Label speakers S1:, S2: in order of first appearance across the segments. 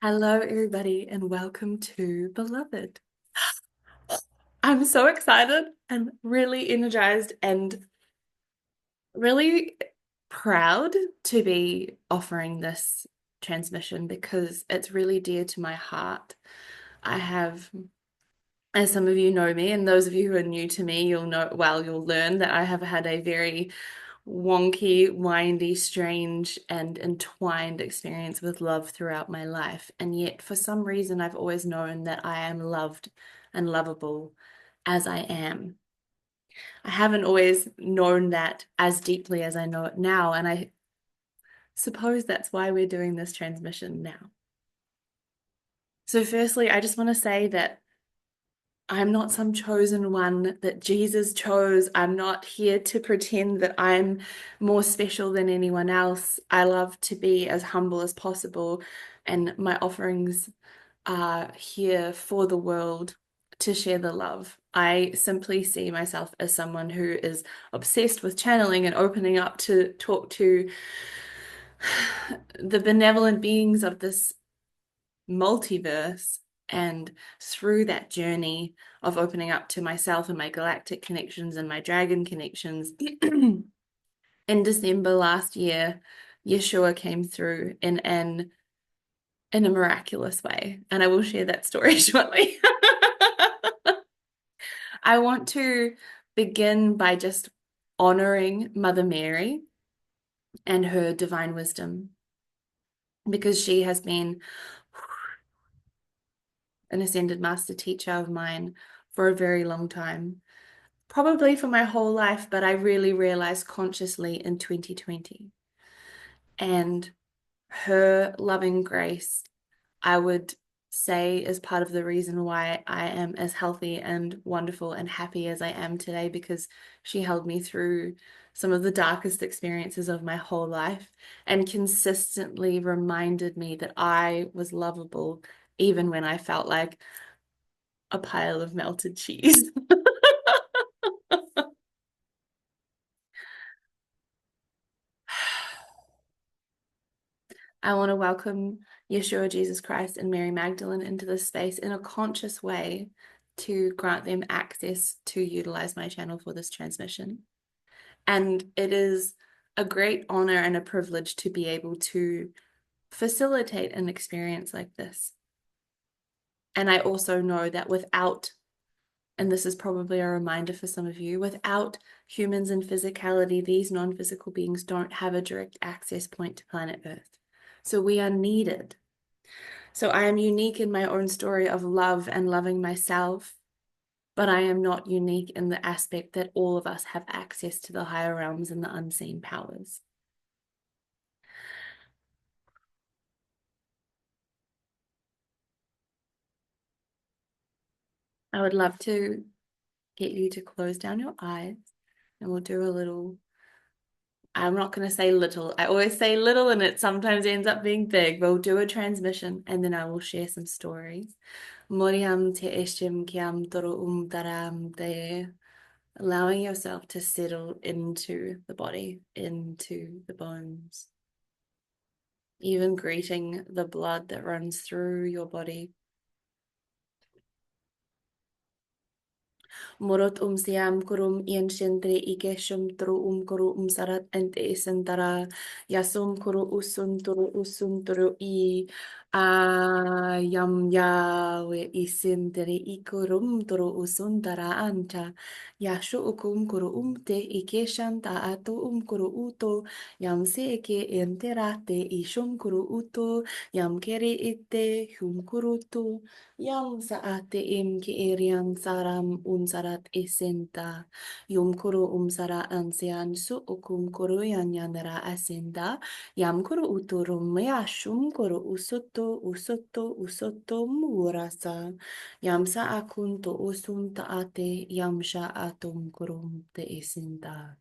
S1: Hello, everybody, and welcome to Beloved. I'm so excited and really energized and really proud to be offering this transmission because it's really dear to my heart. I have, as some of you know me, and those of you who are new to me, you'll learn that I have had a very wonky, windy, strange, and entwined experience with love throughout my life. And yet, for some reason, I've always known that I am loved and lovable as I am. I haven't always known that as deeply as I know it now. And I suppose that's why we're doing this transmission now. So, firstly, I just want to say that I'm not some chosen one that Jesus chose. I'm not here to pretend that I'm more special than anyone else. I love to be as humble as possible, and my offerings are here for the world to share the love. I simply see myself as someone who is obsessed with channeling and opening up to talk to the benevolent beings of this multiverse. And through that journey of opening up to myself and my galactic connections and my dragon connections, in December last year, Yeshua came through in a miraculous way. And I will share that story shortly. I want to begin by just honoring Mother Mary and her divine wisdom because she has been an ascended master teacher of mine for a very long time, probably for my whole life, but I really realized consciously in 2020. And her loving grace, I would say, is part of the reason why I am as healthy and wonderful and happy as I am today, because she held me through some of the darkest experiences of my whole life and consistently reminded me that I was lovable even when I felt like a pile of melted cheese. I want to welcome Yeshua, Jesus Christ, and Mary Magdalene into this space in a conscious way to grant them access to utilize my channel for this transmission. And it is a great honor and a privilege to be able to facilitate an experience like this. And I also know that without, and this is probably a reminder for some of you, without humans and physicality, these non-physical beings don't have a direct access point to planet Earth. So we are needed. So I am unique in my own story of love and loving myself, but I am not unique in the aspect that all of us have access to the higher realms and the unseen powers. I would love to get you to close down your eyes and we'll do a little. I'm not going to say little. I always say little and it sometimes ends up being big. We'll do a transmission and then I will share some stories. Moriam te eshim kiam toro taram te. Allowing yourself to settle into the body, into the bones, even greeting the blood that runs through your body. Morot siam kurum ien shentre ike tru kuru sarat ente isentara yasum kuru turu I yam yawe isentere ikurum turu tara anta yashu kuru te ike shanta atu kuru uto yam se eke enterate ishum kuru uto yam kere ite kuru tu Yang saate im ki erian saram unsarat esenta. Yum kuru umsara ansian su ukum kuru yanyanara asenda. Yam kuru uturum yashum kuru usoto murasa. Yam sa akunto usum taate yam sha atum kurum te esenta.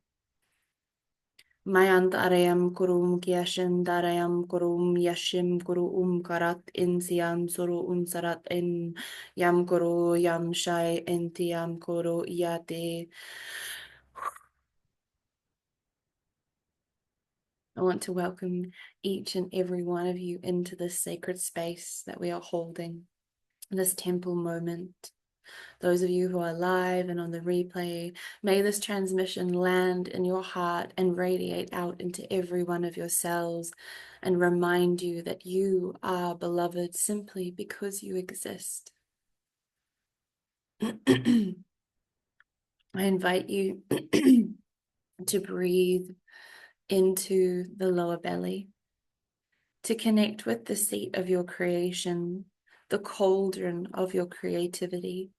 S1: Mayantarayam kurum kiashin darayam kurum yashim kuru karat insian suru unsarat in yam kuru yam shai enti yam kuru yate. I want to welcome each and every one of you into this sacred space that we are holding, this temple moment. Those of you who are live and on the replay, may this transmission land in your heart and radiate out into every one of your cells and remind you that you are beloved simply because you exist. I invite you to breathe into the lower belly, to connect with the seat of your creation, the cauldron of your creativity,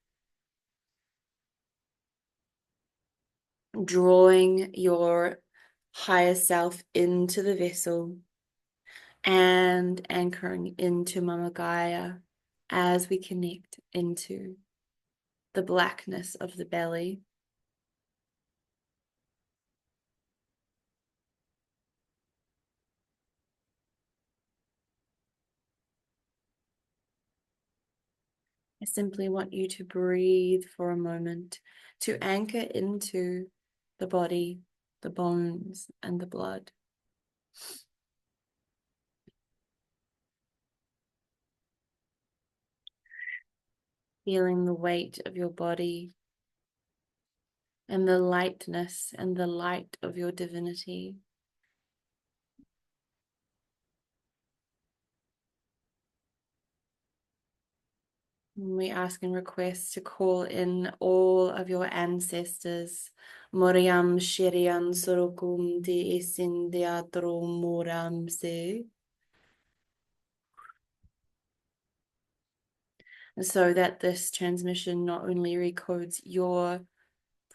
S1: drawing your higher self into the vessel and anchoring into Mama Gaia as we connect into the blackness of the belly. I simply want you to breathe for a moment, to anchor into the body, the bones, and the blood. Feeling the weight of your body and the lightness and the light of your divinity. We ask and request to call in all of your ancestors. Moriam Shirian Sorokum de Isin Deatro Moram Se. So that this transmission not only recodes your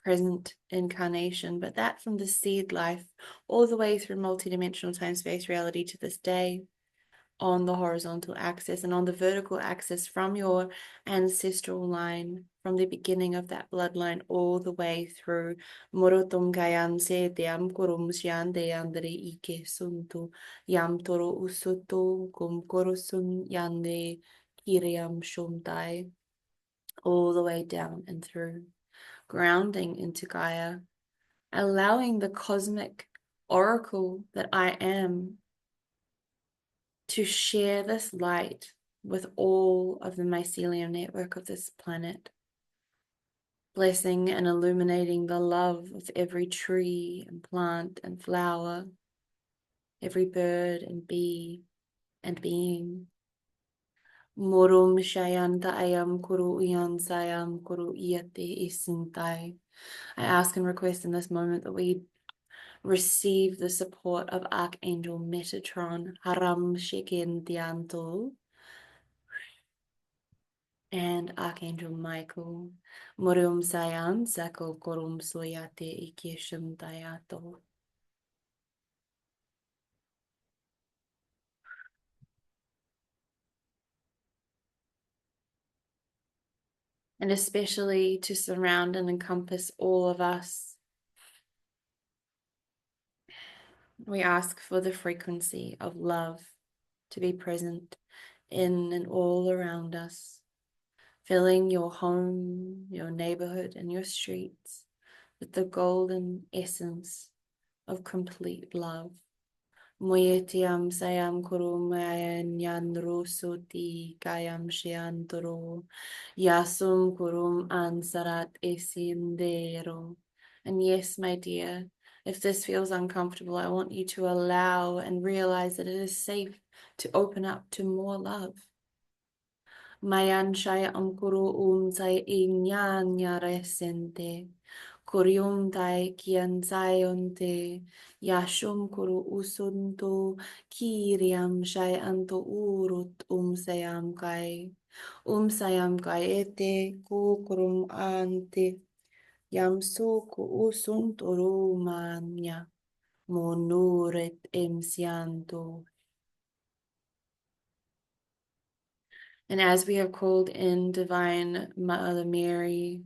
S1: present incarnation, but that from the seed life all the way through multidimensional time-space reality to this day, on the horizontal axis and on the vertical axis from your ancestral line, from the beginning of that bloodline all the way through Morotum Gayanse Deam Kurum Shiande Yandere Ike Suntu Yam Toro Usoto Kum Korosun Yande Kiriam Shomtai, all the way down and through, grounding into Gaia, allowing the cosmic oracle that I am to share this light with all of the mycelium network of this planet, blessing and illuminating the love of every tree and plant and flower, every bird and bee and being. Morum Shayanta Ayam Kuru Iyan Sayam Kuru Iyate Isintai. I ask and request in this moment that we receive the support of Archangel Metatron Haram Shekin Dianto and Archangel Michael Morium Sayan Sako Korum Soyate Ikeshim Dayato. And especially to surround and encompass all of us, we ask for the frequency of love to be present in and all around us, filling your home, your neighborhood, and your streets with the golden essence of complete love. Moyetiam sayam kurumayan yanro soti kayam shiantoro yasum kurum ansarat esindero. And yes, my dear, if this feels uncomfortable, I want you to allow and realize that it is safe to open up to more love. Mayan shaya amkuru say inyan yaresente. Kurium tai kian sayonte yashum kuru usunto kiriam shay anto urut sayam kai ete kukurum ante yamsu ku usunto rumanya monuret emsianto. And as we have called in Divine Mother Mary,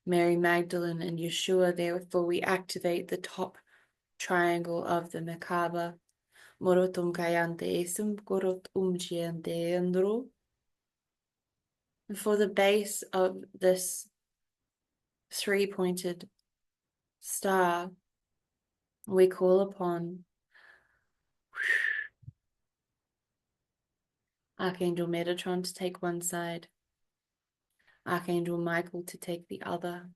S1: Mary Magdalene, and Yeshua, therefore we activate the top triangle of the Merkaba. Morotum kayante esum korot umjiante andro. And for the base of this three-pointed star, we call upon Archangel Metatron to take one side, Archangel Michael to take the other.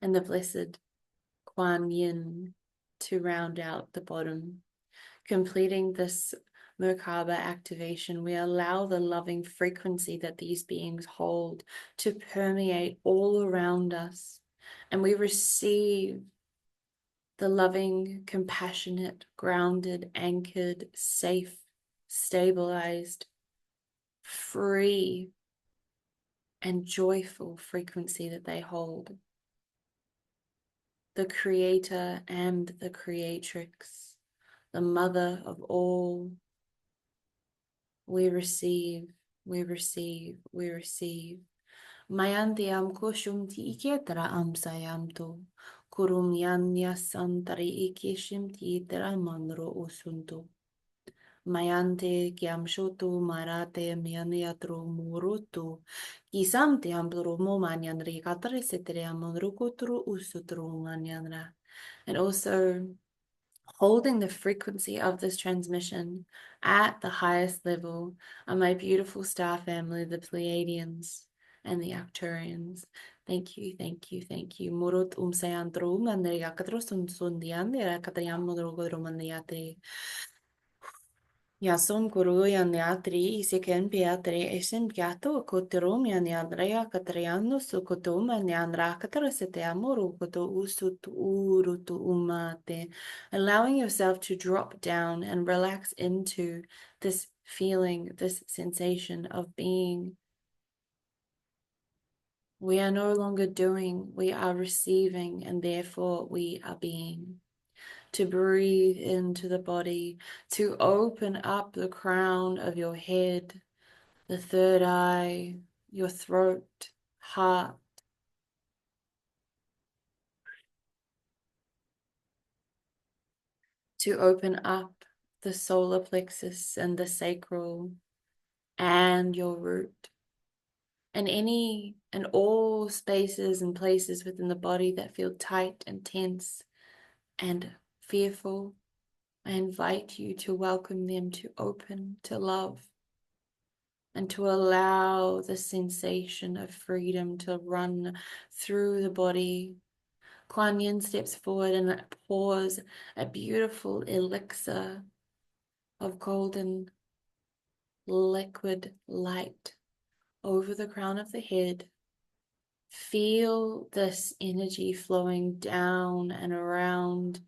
S1: And the Blessed Kuan Yin to round out the bottom. Completing this Merkaba activation, we allow the loving frequency that these beings hold to permeate all around us. And we receive the loving, compassionate, grounded, anchored, safe, stabilized, free, and joyful frequency that they hold. The creator and the creatrix, the mother of all, we receive, we receive, we receive. Mayanti am koshumti iketara am sayamto. Kurum yanya santari ikeshimti itera manro usunto. Mayante kiamshoto marate mianiatro muruto. Kisamte ambro momanyanri katare setere amonrukotro usutro manyanra. And also holding the frequency of this transmission at the highest level are my beautiful star family, the Pleiadians and the Arcturians. Thank you, thank you, thank you. Murut sayantro manriyakatro sundian rakatayam modrogodro maniate. Yasom guru yanyatri iseken piatre esen piato koterum yanyandrea katriano sukotum yanyandra katrasete amoru koto usut urutu umate. Allowing yourself to drop down and relax into this feeling, this sensation of being. We are no longer doing, we are receiving, and therefore we are being. To breathe into the body, to open up the crown of your head, the third eye, your throat, heart. To open up the solar plexus and the sacral and your root. And any and all spaces and places within the body that feel tight and tense and fearful, I invite you to welcome them to open, to love, and to allow the sensation of freedom to run through the body. Kuan Yin steps forward and pours a beautiful elixir of golden liquid light over the crown of the head. Feel this energy flowing down and around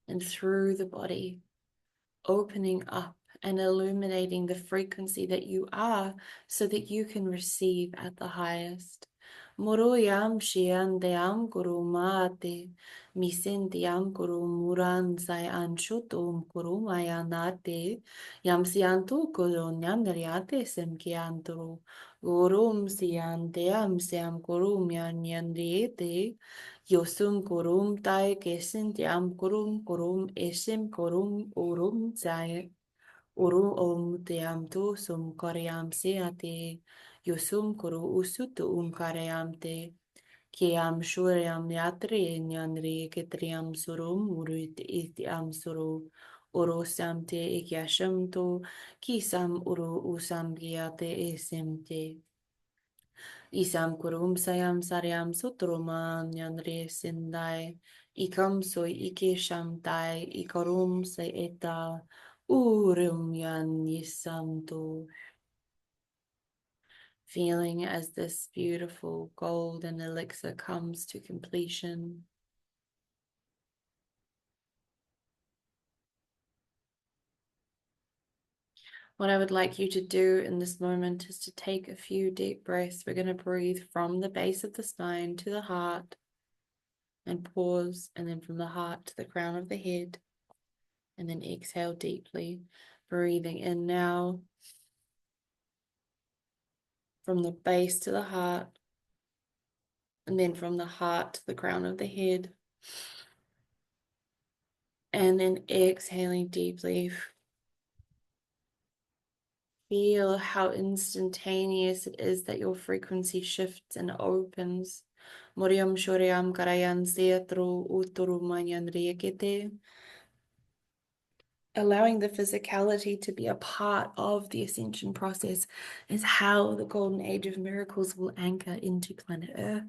S1: and through the body, opening up and illuminating the frequency that you are so that you can receive at the highest. Muruyam shiandeam guru mate, misintiam guru muran sai anshutum guru mayanate, yam siantu guru nyandriate semkianturu, gurum sianteam siam guru myanyandriete, Yosum kurum tai kesin tiam kurum esim kurum urum zai uru tiam tu sum koream seate Yosum kuru usutu kaream te kiam shuriam yatri nyanri ketriam surum urit itiam suru uru samte ikyasham tu kisam uru usam giate esim te Isam kurum sayam saryam sutruma nyanre sindai. Ikam soy ike shamtai ikarum say eta urum yan yisamtu. Feeling as this beautiful golden elixir comes to completion. What I would like you to do in this moment is to take a few deep breaths. We're going to breathe from the base of the spine to the heart and pause, and then from the heart to the crown of the head, and then exhale deeply, breathing in now from the base to the heart, and then from the heart to the crown of the head, and then exhaling deeply. Feel how instantaneous it is that your frequency shifts and opens. Moriam Shoryam Karayan Seatru Uturu Manyan Riekete. allowing the physicality to be a part of the ascension process is how the golden age of miracles will anchor into planet Earth.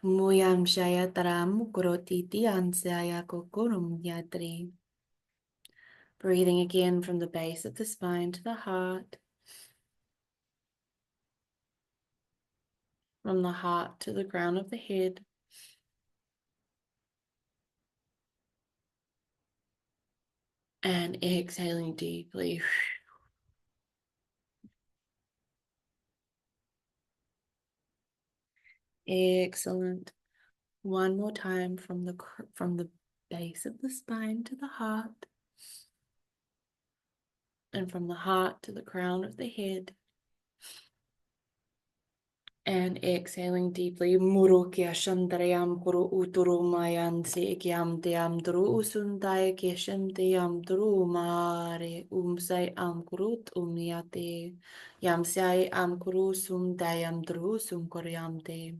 S1: Muyam shaya taram kuroti ansaya kokurum yatri. Breathing again from the base of the spine to the heart, from the heart to the crown of the head. And exhaling deeply. Excellent. One more time from the base of the spine to the heart, and from the heart to the crown of the head. And exhaling deeply. Muru kya shantarayam kuru uturu mayan se kyam team duru usundai keshem team duru mare umsai am kurut umyate yam sai am kuru sum dayam duru sum koryam te.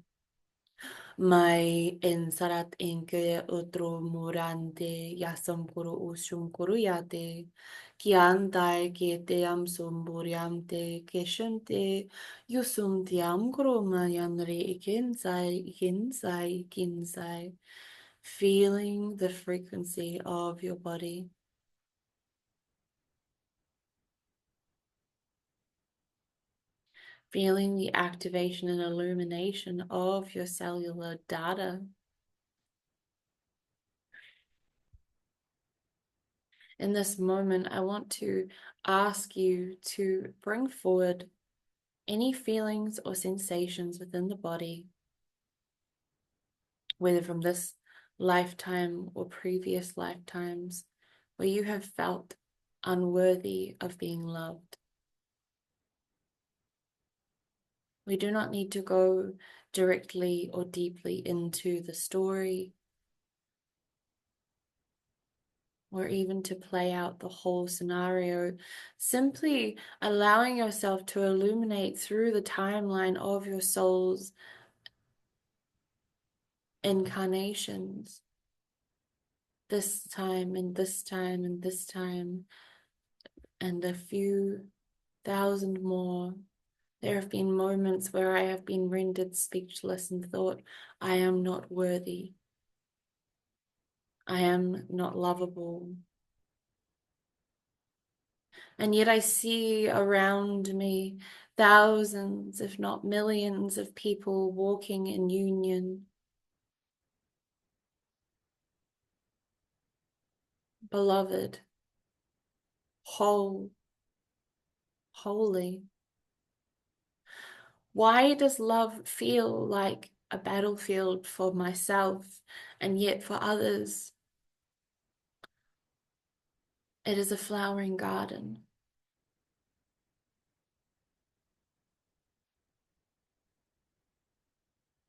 S1: Mai ensarat enke otro murante yasam kuru usum kuru yate kiantai kiete am sumburiamte keshente yusum tiam kuru mayanre ikinsai, feeling the frequency of your body, feeling the activation and illumination of your cellular data. In this moment, I want to ask you to bring forward any feelings or sensations within the body, whether from this lifetime or previous lifetimes, where you have felt unworthy of being loved. We do not need to go directly or deeply into the story, or even to play out the whole scenario, simply allowing yourself to illuminate through the timeline of your soul's incarnations, this time and this time and this time, and a few thousand more. There have been moments where I have been rendered speechless and thought, I am not worthy. I am not lovable. And yet I see around me thousands, if not millions, of people walking in union. Beloved, whole, holy. Why does love feel like a battlefield for myself, and yet for others, it is a flowering garden?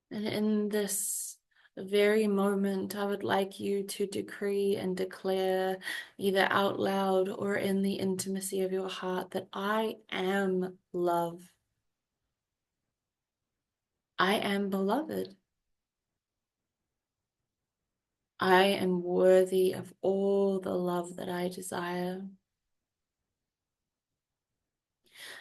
S1: And in this very moment, I would like you to decree and declare, either out loud or in the intimacy of your heart, that I am love. I am beloved. I am worthy of all the love that I desire.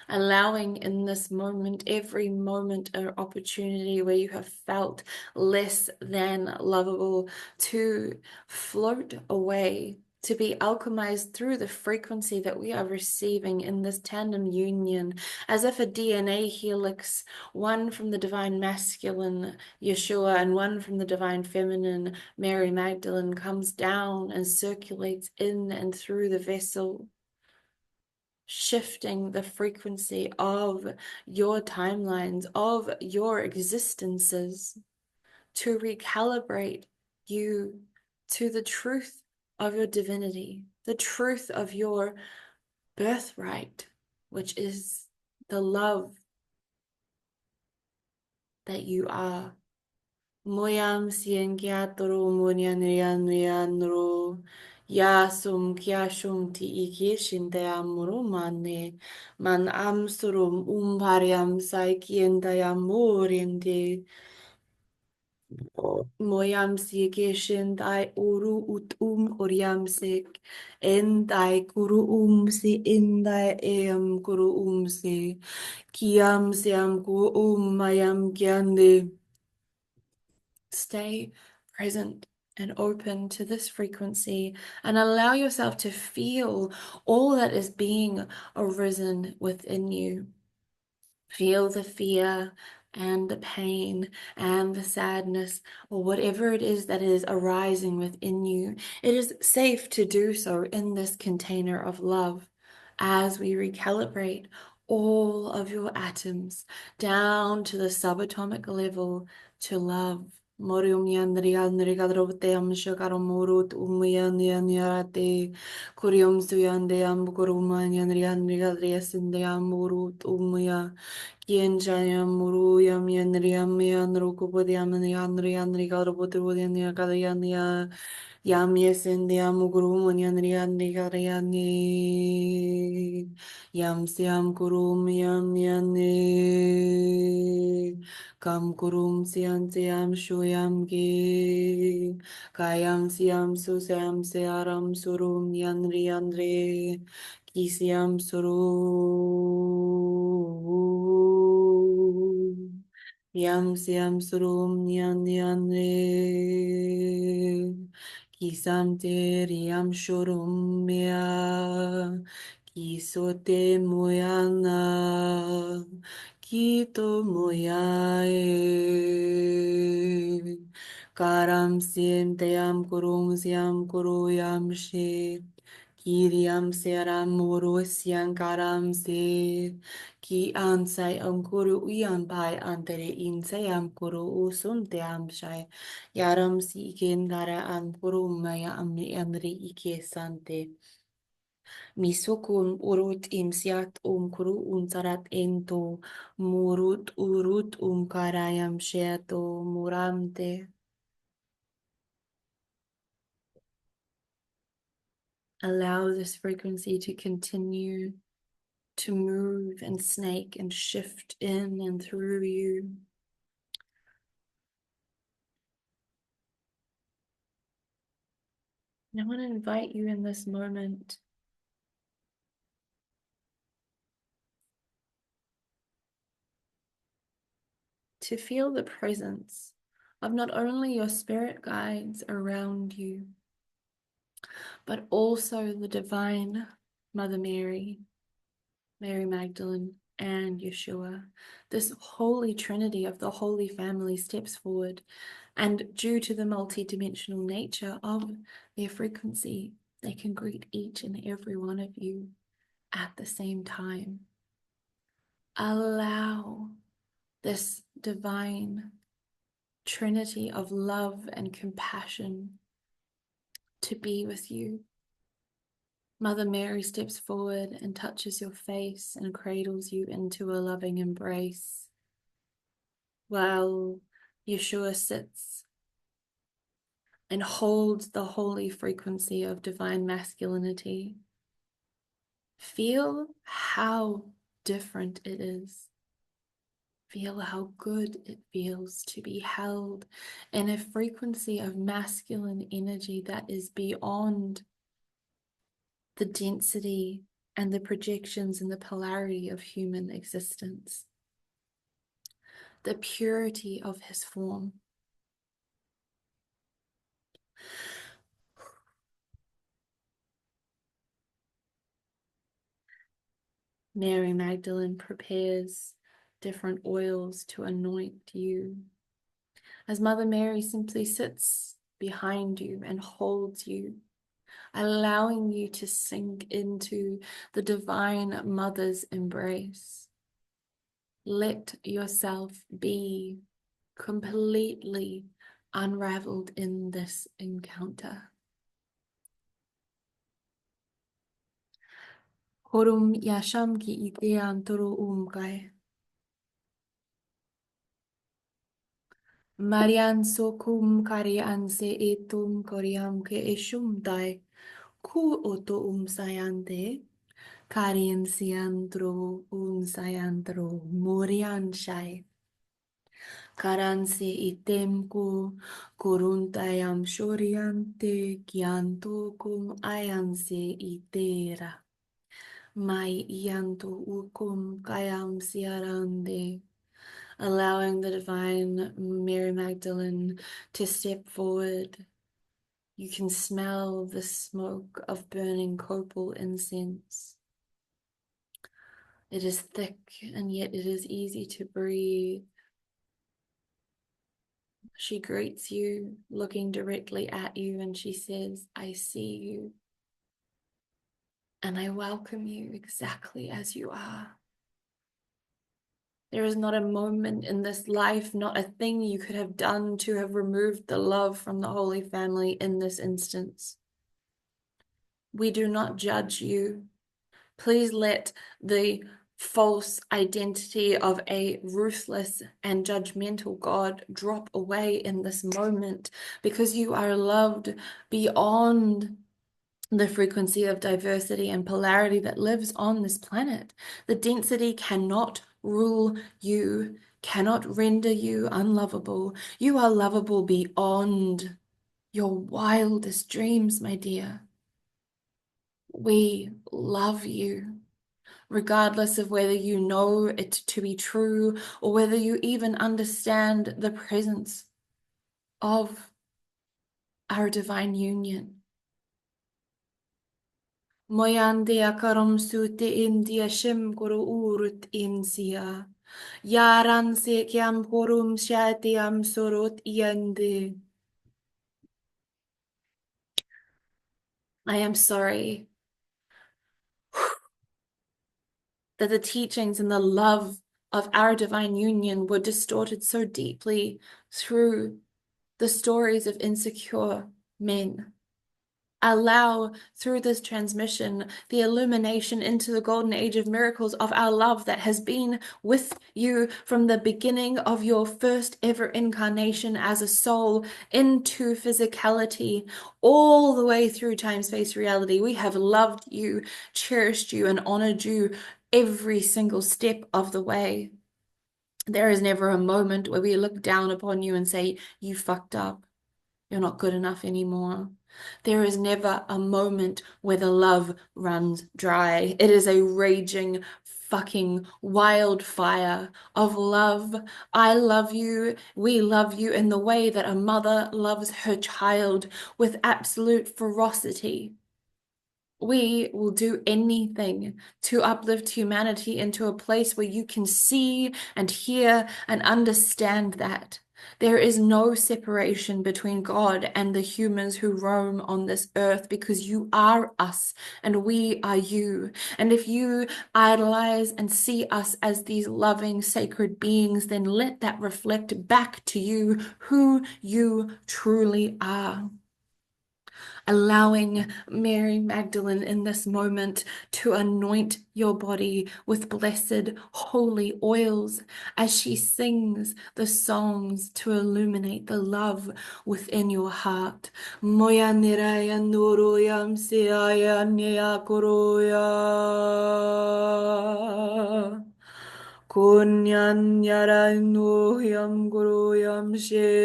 S1: Allowing in this moment, every moment, an opportunity where you have felt less than lovable, to float away, to be alchemized through the frequency that we are receiving in this tandem union, as if a DNA helix, one from the divine masculine, Yeshua, and one from the divine feminine, Mary Magdalene, comes down and circulates in and through the vessel, shifting the frequency of your timelines, of your existences, to recalibrate you to the truth of your divinity, the truth of your birthright, which is the love that you are. Moyam sienkiatoro munyanrianrianro yasum kiashum ti ikishinte amuru mane man amsurum umpariam saikientayam murinde Moyamsik ishin thy uru ut oriamsik in thy guru si in thy guru si kiam siam gu mayam gyande. Stay present and open to this frequency and allow yourself to feel all that is being arisen within you. Feel the fear and the pain and the sadness or whatever it is that is arising within you. It is safe to do so in this container of love as we recalibrate all of your atoms down to the subatomic level to love. Morium yandriya nrigadroteam shakaram murut umuyan yanyarate kurium suyandeyam bukuruman yanriyan nrigadriyasindeam murut umuya Yen Jayam Muru Yam Yen Riam Yan Rukupodiam and Yan Rian Rigalopodian Yakaliania Yam Yes and the Amuguru and Yan Rian Rigariani Yam Siam Kurum Yam Yani Kam Kurum Sian Siam Shuyam Gi Kayam Siam Susam Searam Surum Yan Riandre Kisiam suru Yam siam surum nyan nyan re Kisam te riam shurum mea Kisote moyana Kito moyae Karam siem te yam kurum siam kuru yam she Kiriam seram morus yankaram se ki ansai ankuru uyan pai antere insai amkuru usun te amshai yaram si iken gara ankuru maya amni amri ike sante misukun urut imsiat umkuru unsarat ento murut urut karayam sheato muramte. Allow this frequency to continue to move and snake and shift in and through you. And I want to invite you in this moment to feel the presence of not only your spirit guides around you, but also the divine Mother Mary, Mary Magdalene, and Yeshua. This holy trinity of the Holy Family steps forward, and due to the multidimensional nature of their frequency, they can greet each and every one of you at the same time. Allow this divine trinity of love and compassion to be with you. Mother Mary steps forward and touches your face and cradles you into a loving embrace, while Yeshua sits and holds the holy frequency of divine masculinity. Feel how different it is. Feel how good it feels to be held in a frequency of masculine energy that is beyond the density and the projections and the polarity of human existence. The purity of his form. Mary Magdalene prepares different oils to anoint you, as Mother Mary simply sits behind you and holds you, allowing you to sink into the divine Mother's embrace. Let yourself be completely unraveled in this encounter. Horum yasham ki idean turu umkai. Marian sokum karian se etum koriam ke eshum dai. Ku oto sayante. Karian siantro sayantro morian shai. Karanse itemku kuruntayam shoriante kiantokum ayanse itera. Mai ianto ukum kayam siarande. Allowing the divine Mary Magdalene to step forward. You can smell the smoke of burning copal incense. It is thick and yet it is easy to breathe. She greets you, looking directly at you, and she says, I see you, and I welcome you exactly as you are. There is not a moment in this life, not a thing you could have done to have removed the love from the Holy Family in this instance. We do not judge you. Please let the false identity of a ruthless and judgmental God drop away in this moment, because you are loved beyond the frequency of diversity and polarity that lives on this planet. The density cannot rule you, cannot render you unlovable. You are lovable beyond your wildest dreams, my dear. We love you, regardless of whether you know it to be true or whether you even understand the presence of our divine union. Moyandia karomsute india shim kuru urut insia. Yaran se kiam korum shatiam sorot yende. I am sorry that the teachings and the love of our divine union were distorted so deeply through the stories of insecure men. Allow through this transmission the illumination into the golden age of miracles of our love that has been with you from the beginning of your first ever incarnation as a soul into physicality, all the way through time, space, reality. We have loved you, cherished you, and honored you every single step of the way. There is never a moment where we look down upon you and say, you fucked up. You're not good enough anymore. There is never a moment where the love runs dry. It is a raging, fucking wildfire of love. I love you. We love you in the way that a mother loves her child, with absolute ferocity. We will do anything to uplift humanity into a place where you can see and hear and understand that there is no separation between God and the humans who roam on this earth, because you are us and we are you. And if you idolize and see us as these loving, sacred beings, then let that reflect back to you who you truly are. Allowing Mary Magdalene in this moment to anoint your body with blessed holy oils as she sings the songs to illuminate the love within your heart. Moya niraya nuroyam siaya niya koroya. Kunyan yaran nuhyam guruyam she.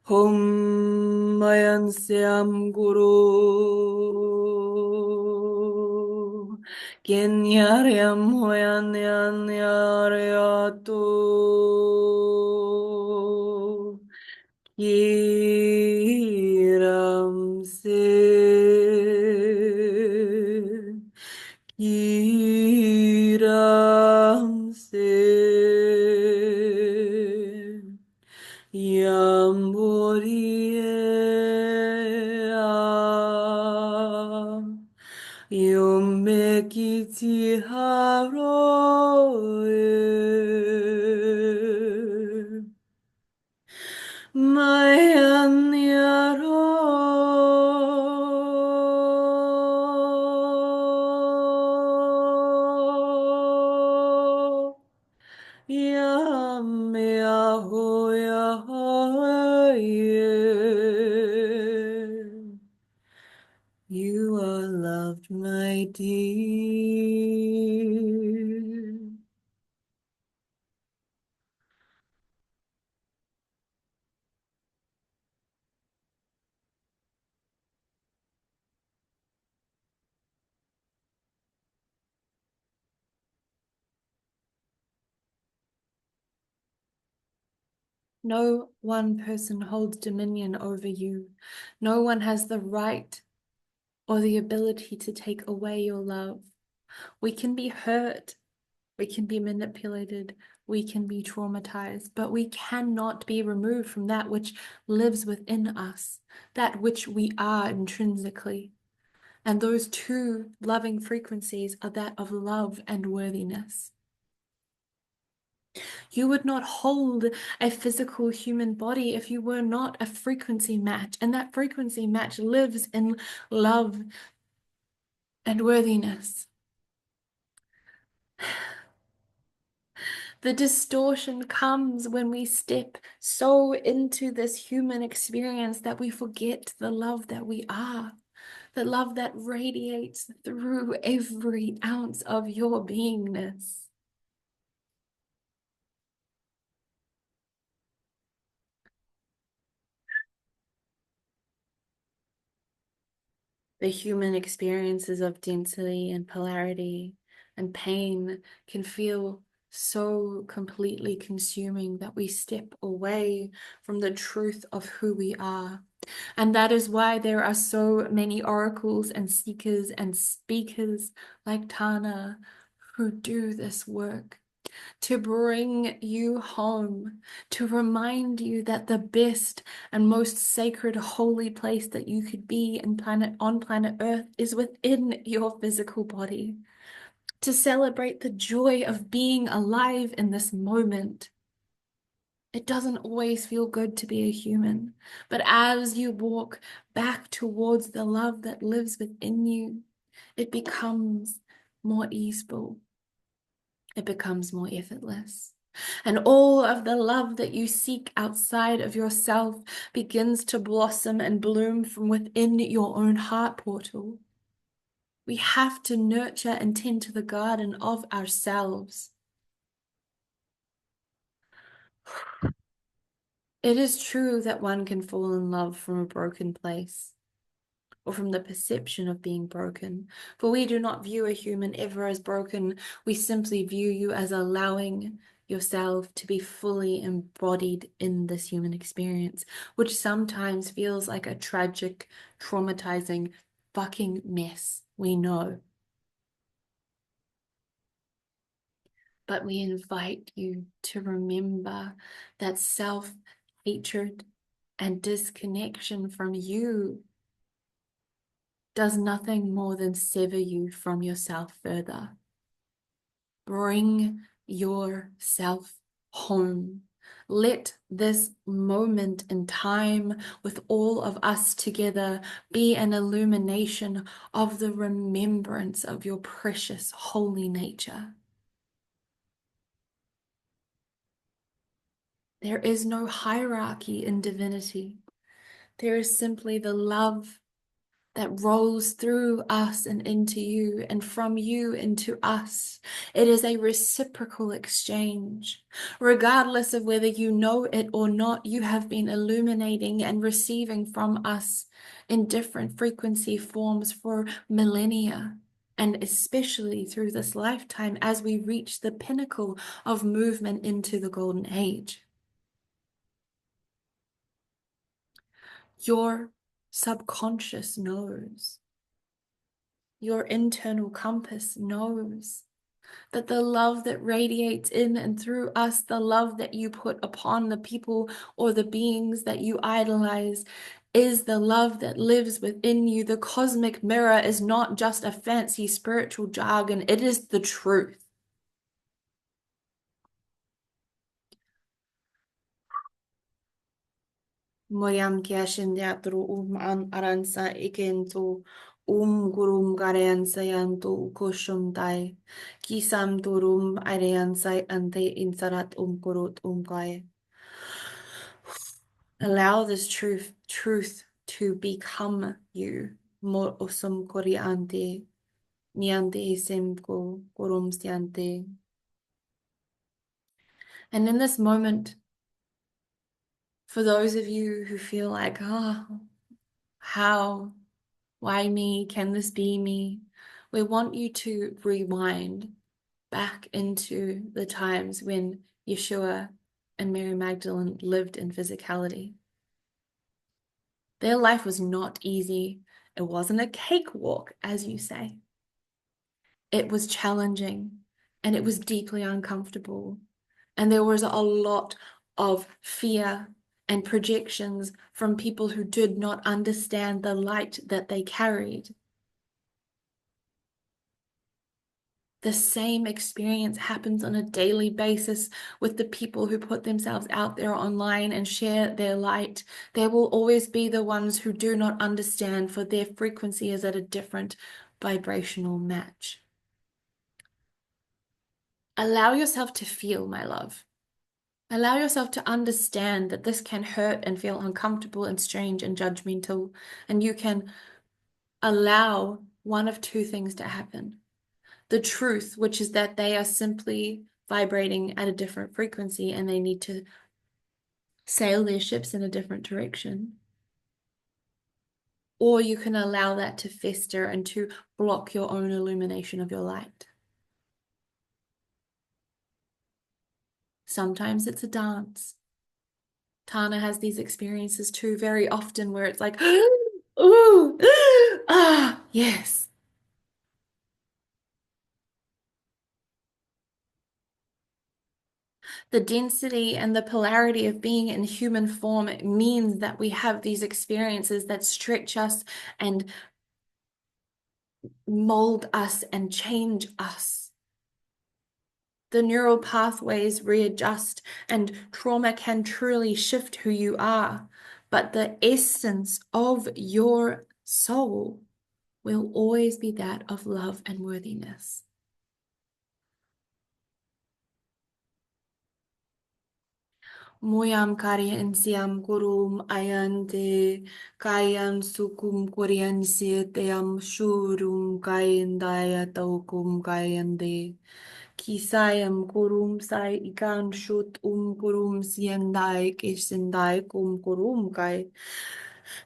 S1: Hum mayan seam guru. Ken yaryam hoyan yan yaryatu. Kiram se. Kiram se. Yamoria Yomekiti Haroe Mayanyaro Yam You are loved, my dear. No one person holds dominion over you. No one has the right or the ability to take away your love. We can be hurt, we can be manipulated, we can be traumatized, but we cannot be removed from that which lives within us, that which we are intrinsically. And those two loving frequencies are that of love and worthiness. You would not hold a physical human body if you were not a frequency match, and that frequency match lives in love and worthiness. The distortion comes when we step so into this human experience that we forget the love that we are, the love that radiates through every ounce of your beingness. The human experiences of density and polarity and pain can feel so completely consuming that we step away from the truth of who we are. And that is why there are so many oracles and seekers and speakers like Tahna who do this work to bring you home, to remind you that the best and most sacred, holy place that you could be on planet Earth is within your physical body, to celebrate the joy of being alive in this moment. It doesn't always feel good to be a human, but as you walk back towards the love that lives within you, it becomes more easeful. It becomes more effortless. And all of the love that you seek outside of yourself begins to blossom and bloom from within your own heart portal. We have to nurture and tend to the garden of ourselves. It is true that one can fall in love from a broken place, or from the perception of being broken. For we do not view a human ever as broken. We simply view you as allowing yourself to be fully embodied in this human experience, which sometimes feels like a tragic, traumatizing, fucking mess. We know. But we invite you to remember that self-hatred and disconnection from you does nothing more than sever you from yourself further. Bring yourself home. Let this moment in time with all of us together be an illumination of the remembrance of your precious holy nature. There is no hierarchy in divinity. There is simply the love that rolls through us and into you, and from you into us. It is a reciprocal exchange. Regardless of whether you know it or not, you have been illuminating and receiving from us in different frequency forms for millennia, and especially through this lifetime as we reach the pinnacle of movement into the golden age. Your subconscious knows. Your internal compass knows that the love that radiates in and through us, the love that you put upon the people or the beings that you idolize, is the love that lives within you. The cosmic mirror is not just a fancy spiritual jargon, it is the truth. Moyam kiashin teatro an aransa ikento gurum garean sayanto koshum dai kisam turum arean sai ante insarat kurut kai. Allow this truth to become you. Mo osum koriante niante isemko kurum siante. And in this moment, for those of you who feel like, oh, how? Why me? Can this be me? We want you to rewind back into the times when Yeshua and Mary Magdalene lived in physicality. Their life was not easy. It wasn't a cakewalk, as you say. It was challenging and it was deeply uncomfortable. And there was a lot of fear and projections from people who did not understand the light that they carried. The same experience happens on a daily basis with the people who put themselves out there online and share their light. There will always be the ones who do not understand, for their frequency is at a different vibrational match. Allow yourself to feel, my love. Allow yourself to understand that this can hurt and feel uncomfortable and strange and judgmental, and you can allow one of two things to happen. The truth, which is that they are simply vibrating at a different frequency and they need to sail their ships in a different direction. Or you can allow that to fester and to block your own illumination of your light. Sometimes it's a dance. Tahna has these experiences too very often where it's like, ooh, ah, yes. The density and the polarity of being in human form means that we have these experiences that stretch us and mold us and change us. The neural pathways readjust, and trauma can truly shift who you are. But the essence of your soul will always be that of love and worthiness. Moyam Karyan Siam Kurum Ayante Kayan Sukum Korean Sietayam Shurum Kayan Daya Taukum Kayande Kisayam Kurum Sai Ikan Shut Kurum Siendai Kisendai Kurum Kai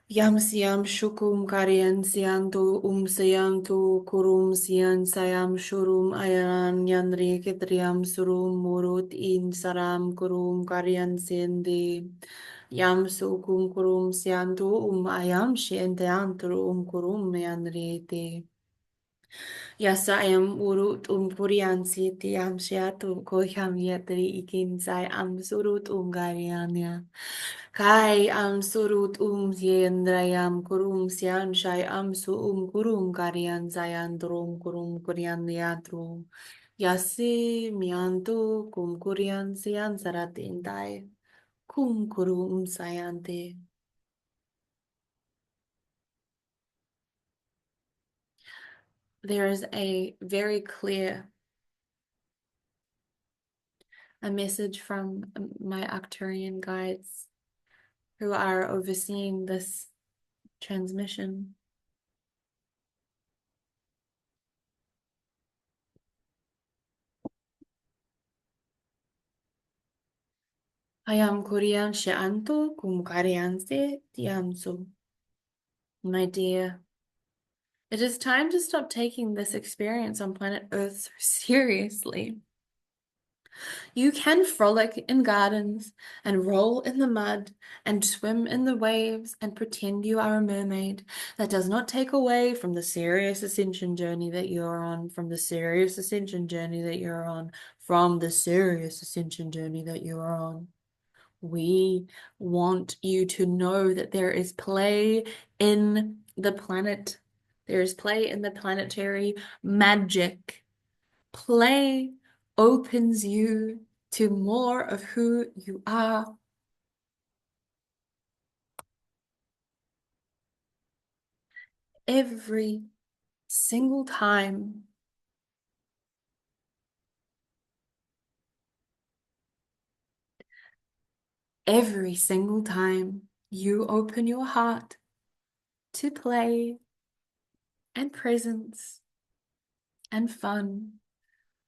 S1: Yam Siam Shukum Karian Sianto Sayanto Kurum Sian Sayam Shurum Ayaran Yanri Kitriam Surum Murut In Saram Kurum Karian Sende Yam Sukum Kurum Sianto Ayam Shiente Antro Kurum Yanri Te Yasayam urut purian siti am shiatu kohyam yatri ikin sai am surut garianya. Kai am surut yendrayam kurum sian shai am su kurum garian zayan drum kurum kurian yatru. Yasi miantu kurian sian saratintai. Kurum sayante. There is a very clear a message from my Arcturian guides who are overseeing this transmission. Ayam Korean Sheanto cum Karianse Tiamso. My dear, it is time to stop taking this experience on planet Earth so seriously. You can frolic in gardens and roll in the mud and swim in the waves and pretend you are a mermaid. That does not take away from the serious ascension journey that you are on, from the serious ascension journey that you're on, from the serious ascension journey that you are on. We want you to know that there is play in the planet. There is play in the planetary magic. Play opens you to more of who you are. Every single time. Every single time you open your heart to play and presence and fun,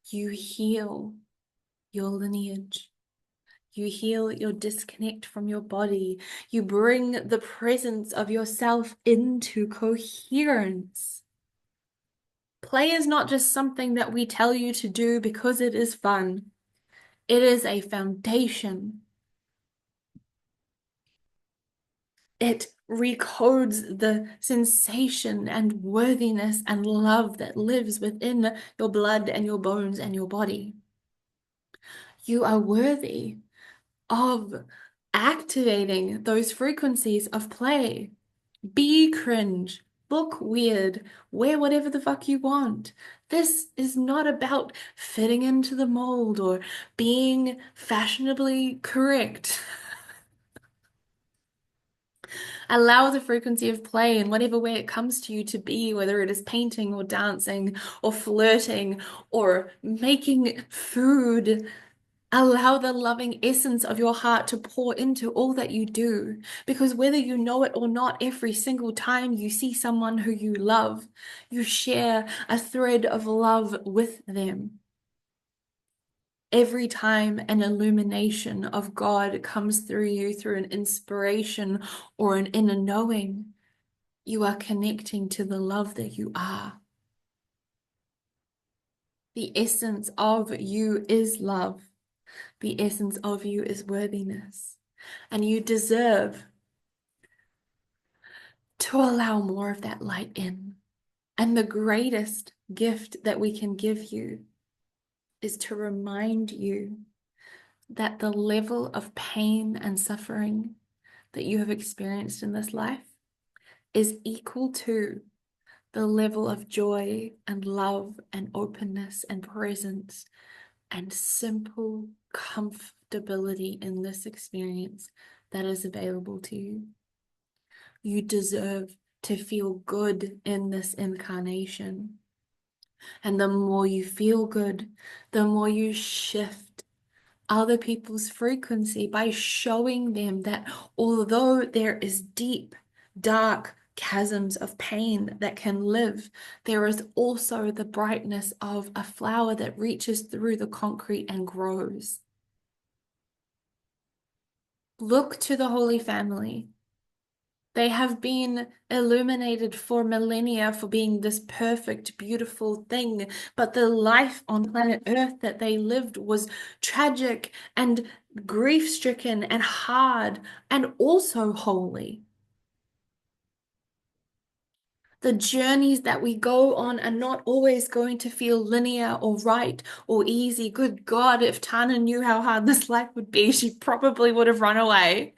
S1: you heal your lineage. You heal your disconnect from your body. You bring the presence of yourself into coherence. Play is not just something that we tell you to do because it is fun. It is a foundation It recodes the sensation and worthiness and love that lives within your blood and your bones and your body. You are worthy of activating those frequencies of play. Be cringe, look weird, wear whatever the fuck you want. This is not about fitting into the mold or being fashionably correct. Allow the frequency of play in whatever way it comes to you to be, whether it is painting or dancing or flirting or making food. Allow the loving essence of your heart to pour into all that you do. Because whether you know it or not, every single time you see someone who you love, you share a thread of love with them. Every time an illumination of God comes through you through an inspiration or an inner knowing, you are connecting to the love that you are. The essence of you is love. The essence of you is worthiness. And you deserve to allow more of that light in. And the greatest gift that we can give you is to remind you that the level of pain and suffering that you have experienced in this life is equal to the level of joy and love and openness and presence and simple comfortability in this experience that is available to you. You deserve to feel good in this incarnation. And the more you feel good, the more you shift other people's frequency by showing them that although there is deep, dark chasms of pain that can live, there is also the brightness of a flower that reaches through the concrete and grows. Look to the Holy Family. They have been illuminated for millennia for being this perfect, beautiful thing, but the life on planet Earth that they lived was tragic and grief-stricken and hard and also holy. The journeys that we go on are not always going to feel linear or right or easy. Good God, if Tahna knew how hard this life would be, she probably would have run away.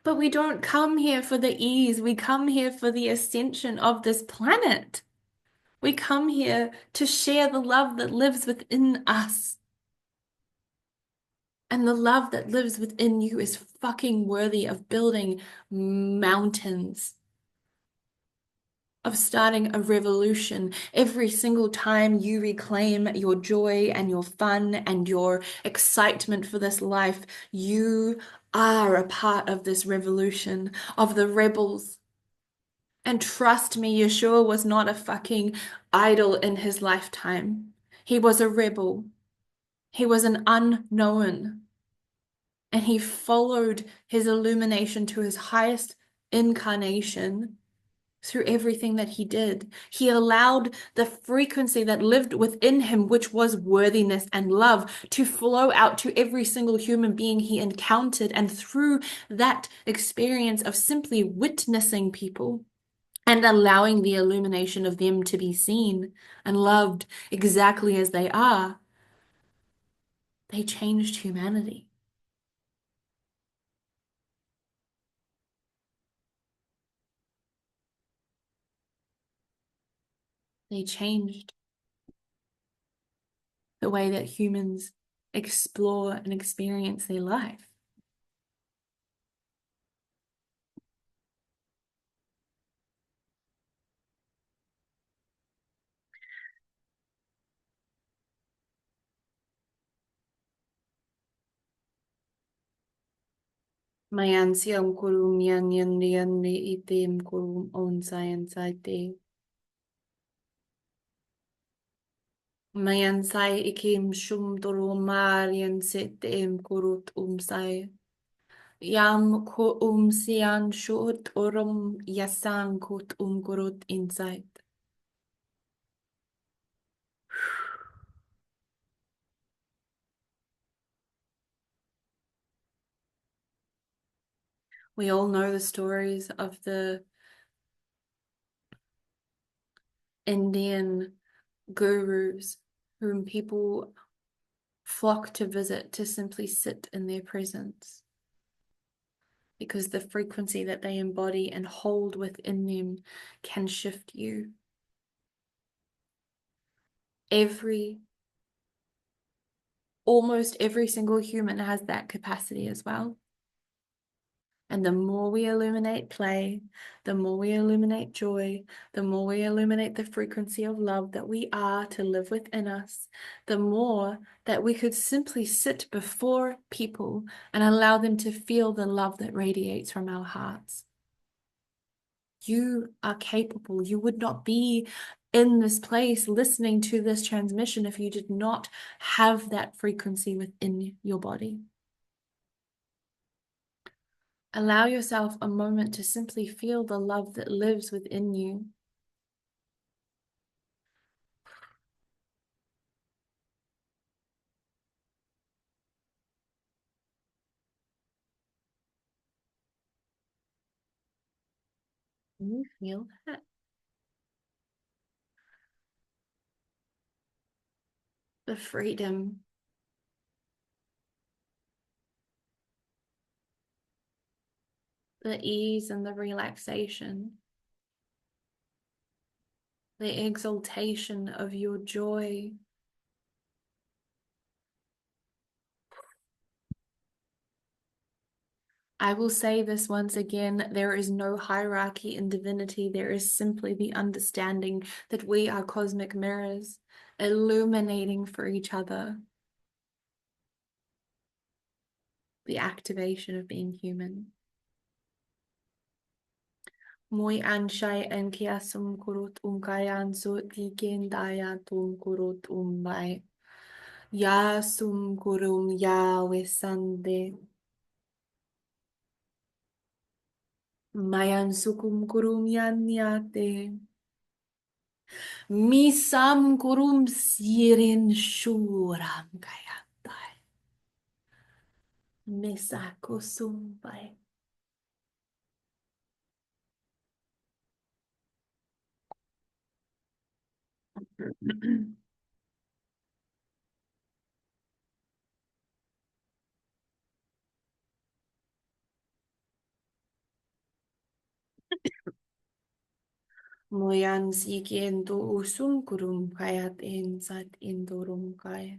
S1: But we don't come here for the ease. We come here for the ascension of this planet. We come here to share the love that lives within us. And the love that lives within you is fucking worthy of building mountains, of starting a revolution every single time you reclaim your joy and your fun and your excitement for this life. You are a part of this revolution, of the rebels. And trust me, Yeshua was not a fucking idol in his lifetime. He was a rebel. He was an unknown. And he followed his illumination to his highest incarnation through everything that he did. He allowed the frequency that lived within him, which was worthiness and love, to flow out to every single human being he encountered. And through that experience of simply witnessing people, and allowing the illumination of them to be seen and loved exactly as they are, they changed humanity. They changed the way that humans explore and experience their life. Mayan siam kurum yan yan yan itim kurum on science te. Mayan sai ikim shum doro marian setem kurut sai. Yam ko sian shut orum yasan kut gurut insight. We all know the stories of the Indian gurus whom people flock to visit to simply sit in their presence because the frequency that they embody and hold within them can shift you. Almost every single human has that capacity as well. And the more we illuminate play, the more we illuminate joy, the more we illuminate the frequency of love that we are to live within us, the more that we could simply sit before people and allow them to feel the love that radiates from our hearts. You are capable. You would not be in this place listening to this transmission if you did not have that frequency within your body. Allow yourself a moment to simply feel the love that lives within you. Can you feel that? The freedom, the ease and the relaxation, the exaltation of your joy. I will say this once again, there is no hierarchy in divinity. There is simply the understanding that we are cosmic mirrors, illuminating for each other the activation of being human. Muy anshai enkiasum kurut unkayan so dikendaya tum kurut umbai. Yasum kurum ya wesande. Mayan sukum kurum yanyate. Misam kurum sirin shuram kayatai. Mesako sumbai. Moyan sikiendo usum kurum kayat ensat indorum kaya.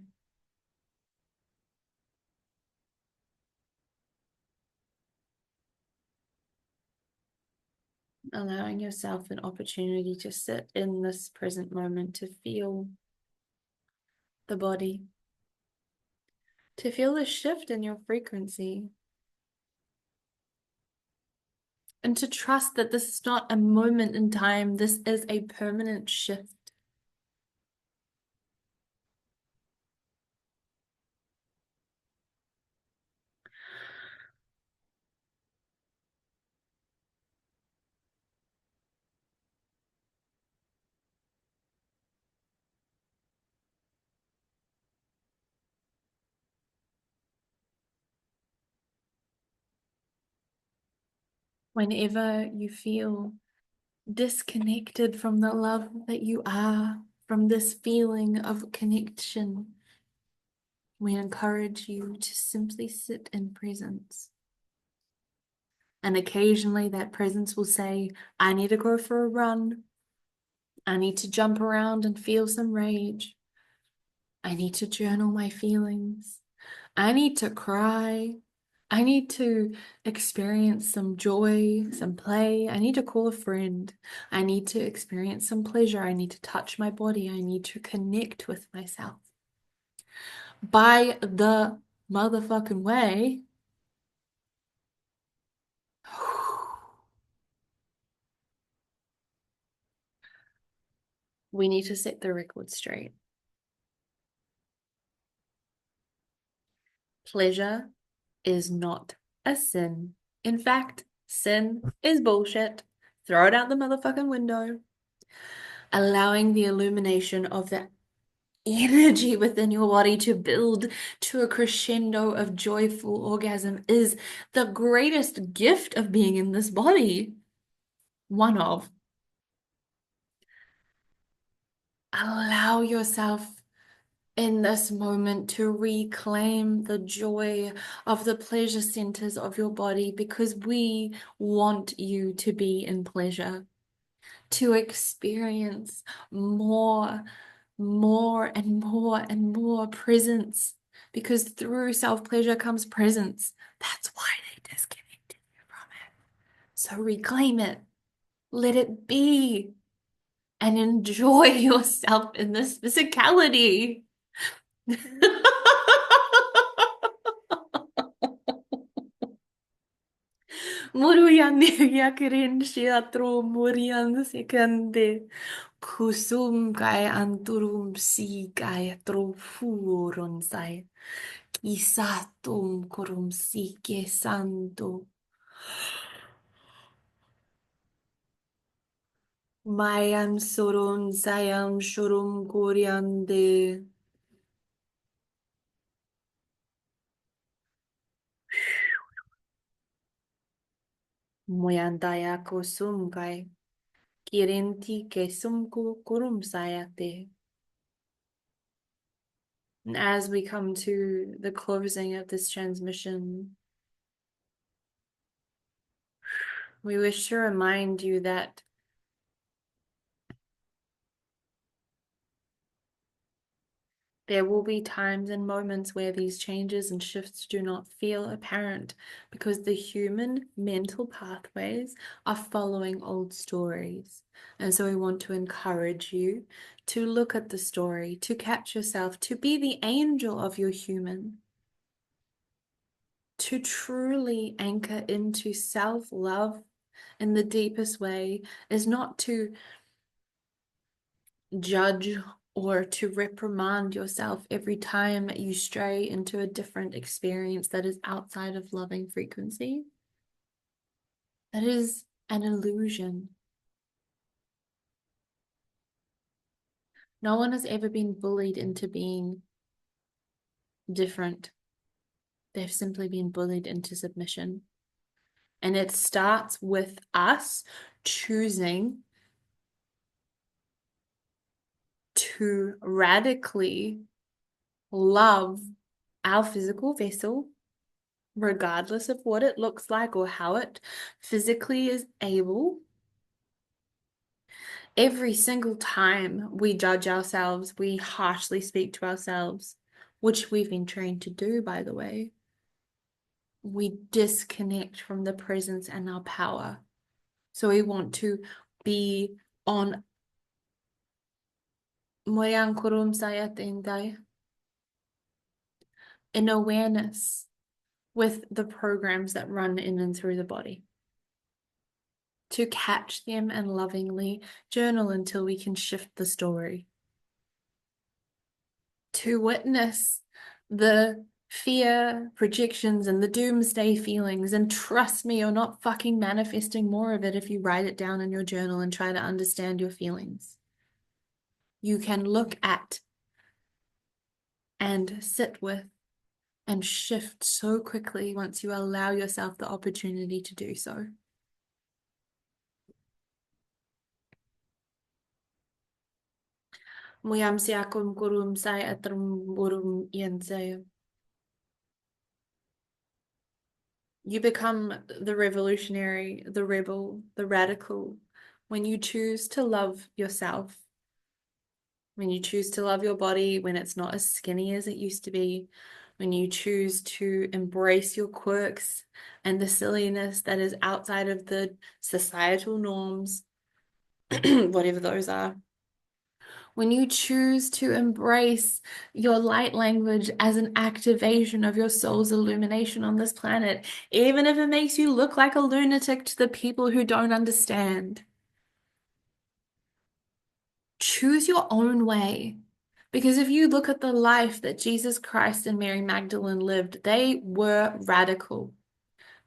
S1: Allowing yourself an opportunity to sit in this present moment, to feel the body, to feel the shift in your frequency, and to trust that this is not a moment in time, this is a permanent shift. Whenever you feel disconnected from the love that you are, from this feeling of connection, we encourage you to simply sit in presence. And occasionally that presence will say, I need to go for a run. I need to jump around and feel some rage. I need to journal my feelings. I need to cry. I need to experience some joy, some play. I need to call a friend. I need to experience some pleasure. I need to touch my body. I need to connect with myself. By the motherfucking way, we need to set the record straight. Pleasure is not a sin. In fact, sin is bullshit. Throw it out the motherfucking window. Allowing the illumination of that energy within your body to build to a crescendo of joyful orgasm is the greatest gift of being in this body. One of. Allow yourself in this moment to reclaim the joy of the pleasure centers of your body because we want you to be in pleasure, to experience more, more and more and more presence because through self-pleasure comes presence. That's why they disconnected you from it. So reclaim it, let it be, and enjoy yourself in this physicality. Muruyan yakirin shiatro murian sekande kusum kai anturum si kai trofuron sai kisatum kurum si ke santo mayam soron sayam shurum koryande moyandaya kusum kai kirenti kesumku kurum sayate. And as we come to the closing of this transmission, we wish to remind you that there will be times and moments where these changes and shifts do not feel apparent because the human mental pathways are following old stories. And so we want to encourage you to look at the story, to catch yourself, to be the angel of your human, to truly anchor into self-love in the deepest way is not to judge or to reprimand yourself every time you stray into a different experience that is outside of loving frequency. That is an illusion. No one has ever been bullied into being different. They've simply been bullied into submission. And it starts with us choosing to radically love our physical vessel, regardless of what it looks like or how it physically is able. Every single time we judge ourselves, we harshly speak to ourselves, which we've been trained to do, by the way. We disconnect from the presence and our power. So we want to be on in awareness with the programs that run in and through the body, to catch them and lovingly journal until we can shift the story, to witness the fear projections and the doomsday feelings, and trust me, you're not fucking manifesting more of it if you write it down in your journal and try to understand your feelings. You can look at and sit with and shift so quickly once you allow yourself the opportunity to do so. Muyam siakum kurum sai atrum burum yensay. You become the revolutionary, the rebel, the radical when you choose to love yourself, when you choose to love your body when it's not as skinny as it used to be, when you choose to embrace your quirks and the silliness that is outside of the societal norms, whatever those are. When you choose to embrace your light language as an activation of your soul's illumination on this planet, even if it makes you look like a lunatic to the people who don't understand. Choose your own way. Because if you look at the life that Jesus Christ and Mary Magdalene lived, they were radical.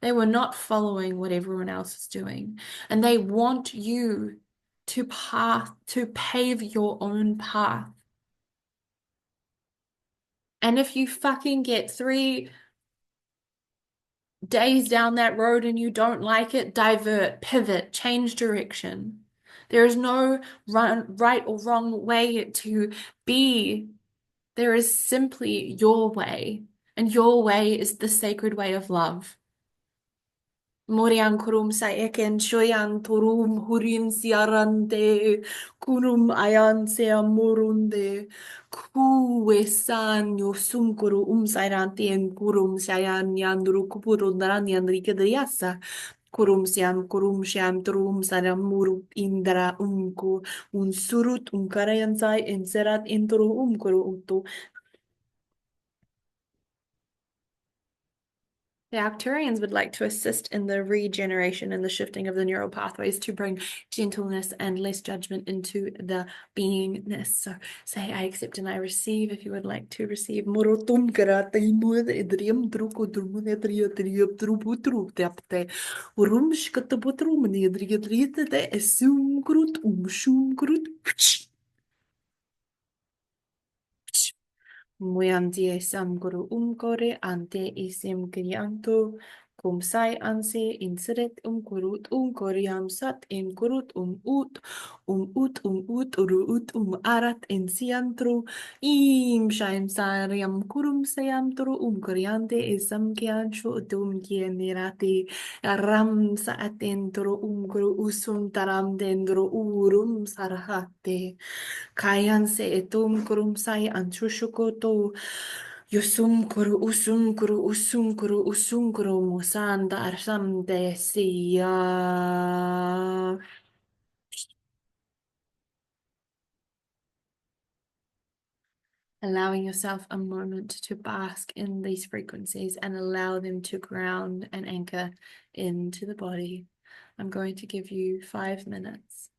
S1: They were not following what everyone else was doing. And they want you to pave your own path. And if you fucking get 3 days down that road and you don't like it, divert, pivot, change direction. There is no right or wrong way to be. There is simply your way, and your way is the sacred way of love. Morian kurum sa eken shoyan turum hurin siarante kurum ayan se amorunde kuesan yosum kuru sairante en kurum sayan yandru kupurun daran yandrike de yasa kurum siam kurum siam turum saram muru indra umku un surut karayan sai enserat inturu kuru utu. The Arcturians would like to assist in the regeneration and the shifting of the neural pathways to bring gentleness and less judgment into the beingness. So say, I accept and I receive if you would like to receive. Morotum karate muad idrium druko drumun edria triup drupu truptepte. Urumshkataputrum nedriatrita de esum krut shum krut. Muyantie samguru umkore ante isim krianto cum sai anse inseret umkurut umkoriam sat imkurut ut uru ut arat insiantru im shaim sariam kurum sayam tru umkoriante isam kianshu utum kiemirati ram saat entro umkuru usum taram dendro urum sarhate Kayan se etum kurum sai anchushukoto yusum kuru usum kuru musanda arsam de siya. Allowing yourself a moment to bask in these frequencies and allow them to ground and anchor into the body. I'm going to give you 5 minutes.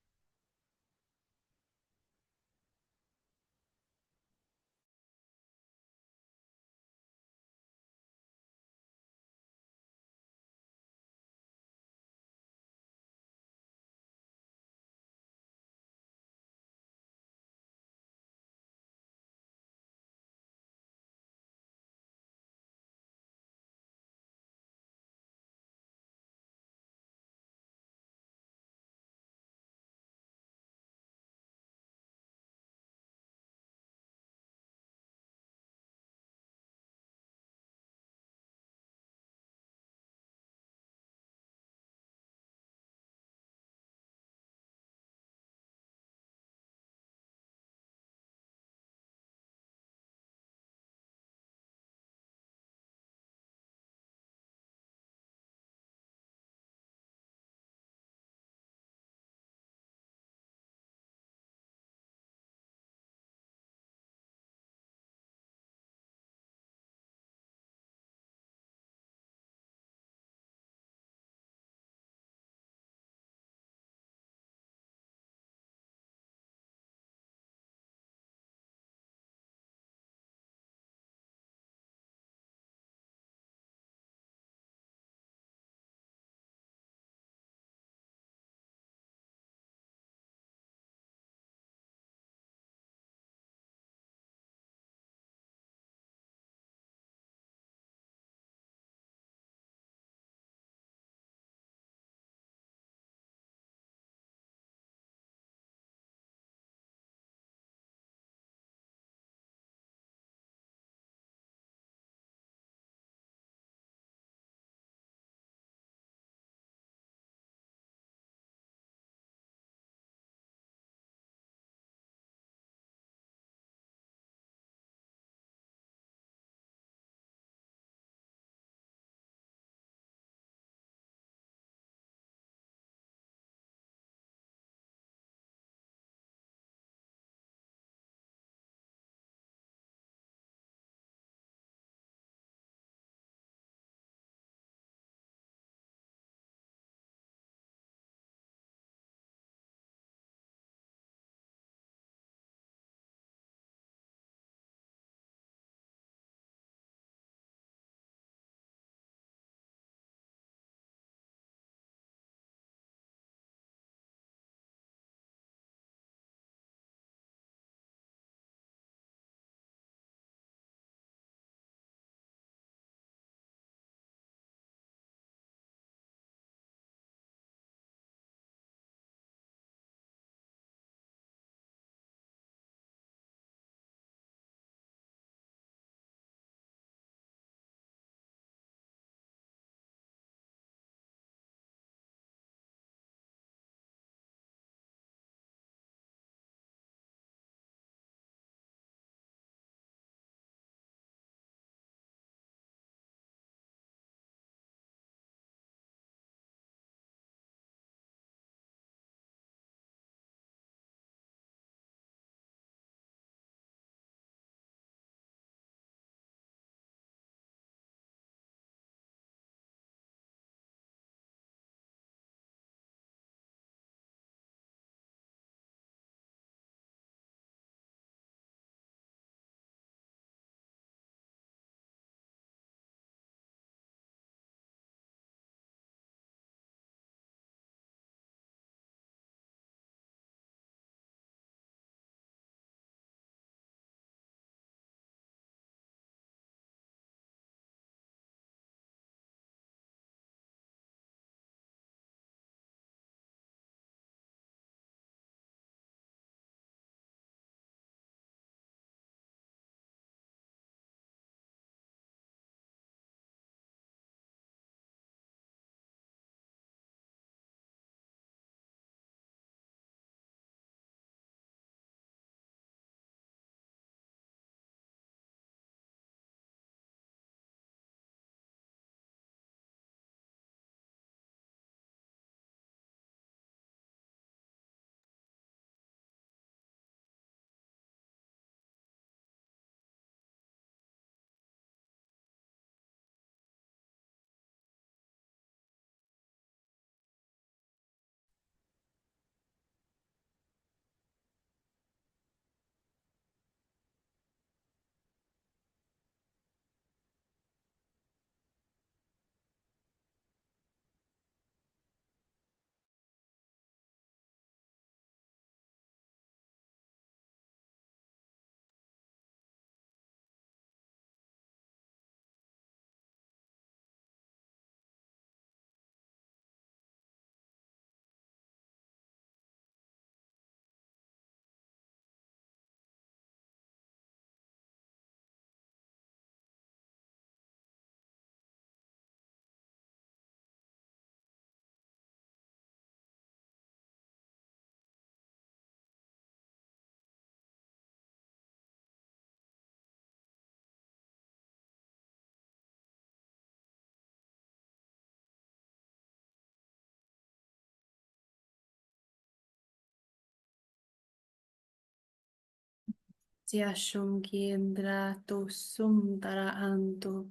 S1: Tia Shungiendra to Sundara Anto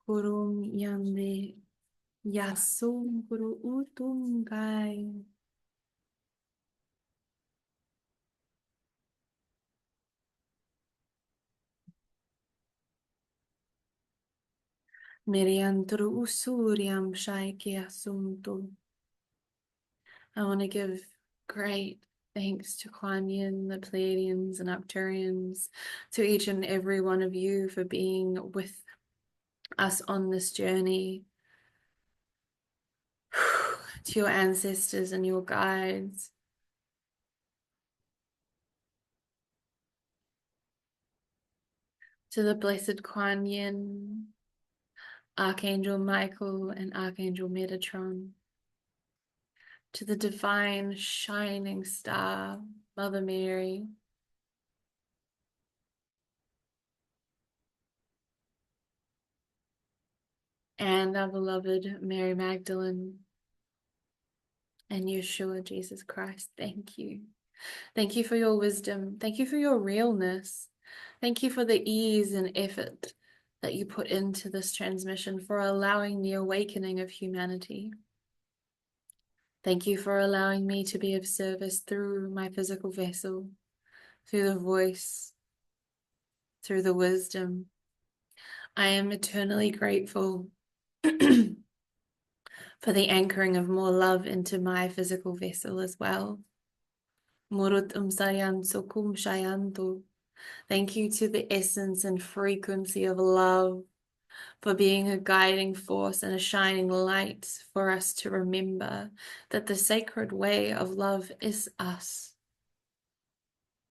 S1: Kurum Yande Yasum Guru Utungai. Meriantru Usuriam Shaiki Asumto. I want to give great thanks to Kuan Yin, the Pleiadians and Arcturians, to each and every one of you for being with us on this journey, to your ancestors and your guides, to the blessed Kuan Yin, Archangel Michael and Archangel Metatron, to the divine shining star, Mother Mary, and our beloved Mary Magdalene and Yeshua, Jesus Christ. Thank you. Thank you for your wisdom. Thank you for your realness. Thank you for the ease and effort that you put into this transmission, for allowing the awakening of humanity. Thank you for allowing me to be of service through my physical vessel, through the voice, through the wisdom. I am eternally grateful for the anchoring of more love into my physical vessel as well. Murut sayan sokum shayanto. Thank you to the essence and frequency of love for being a guiding force and a shining light for us to remember that the sacred way of love is us.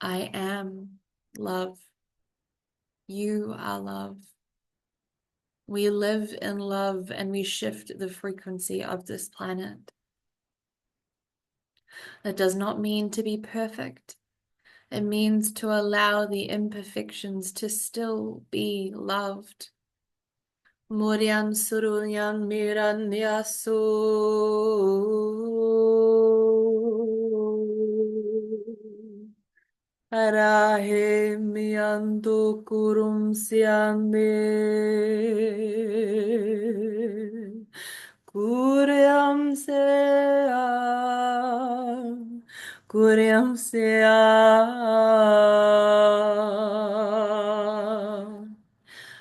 S1: I am love. You are love. We live in love and we shift the frequency of this planet. That does not mean to be perfect. It means to allow the imperfections to still be loved. Morian surunyan miran yasu. Arahe mianto kurum siande. Kuriam sea. Kuriam sea.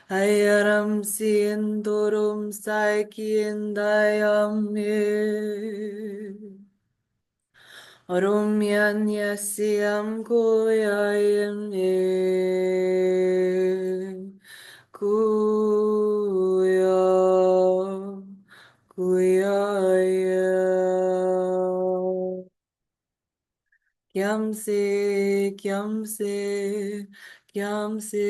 S1: Ayaram sindurum saikiendayame. Orumyan yasyam kuyayame. Kuya. Kuyaya. Kyamse, kyamse, kyamse.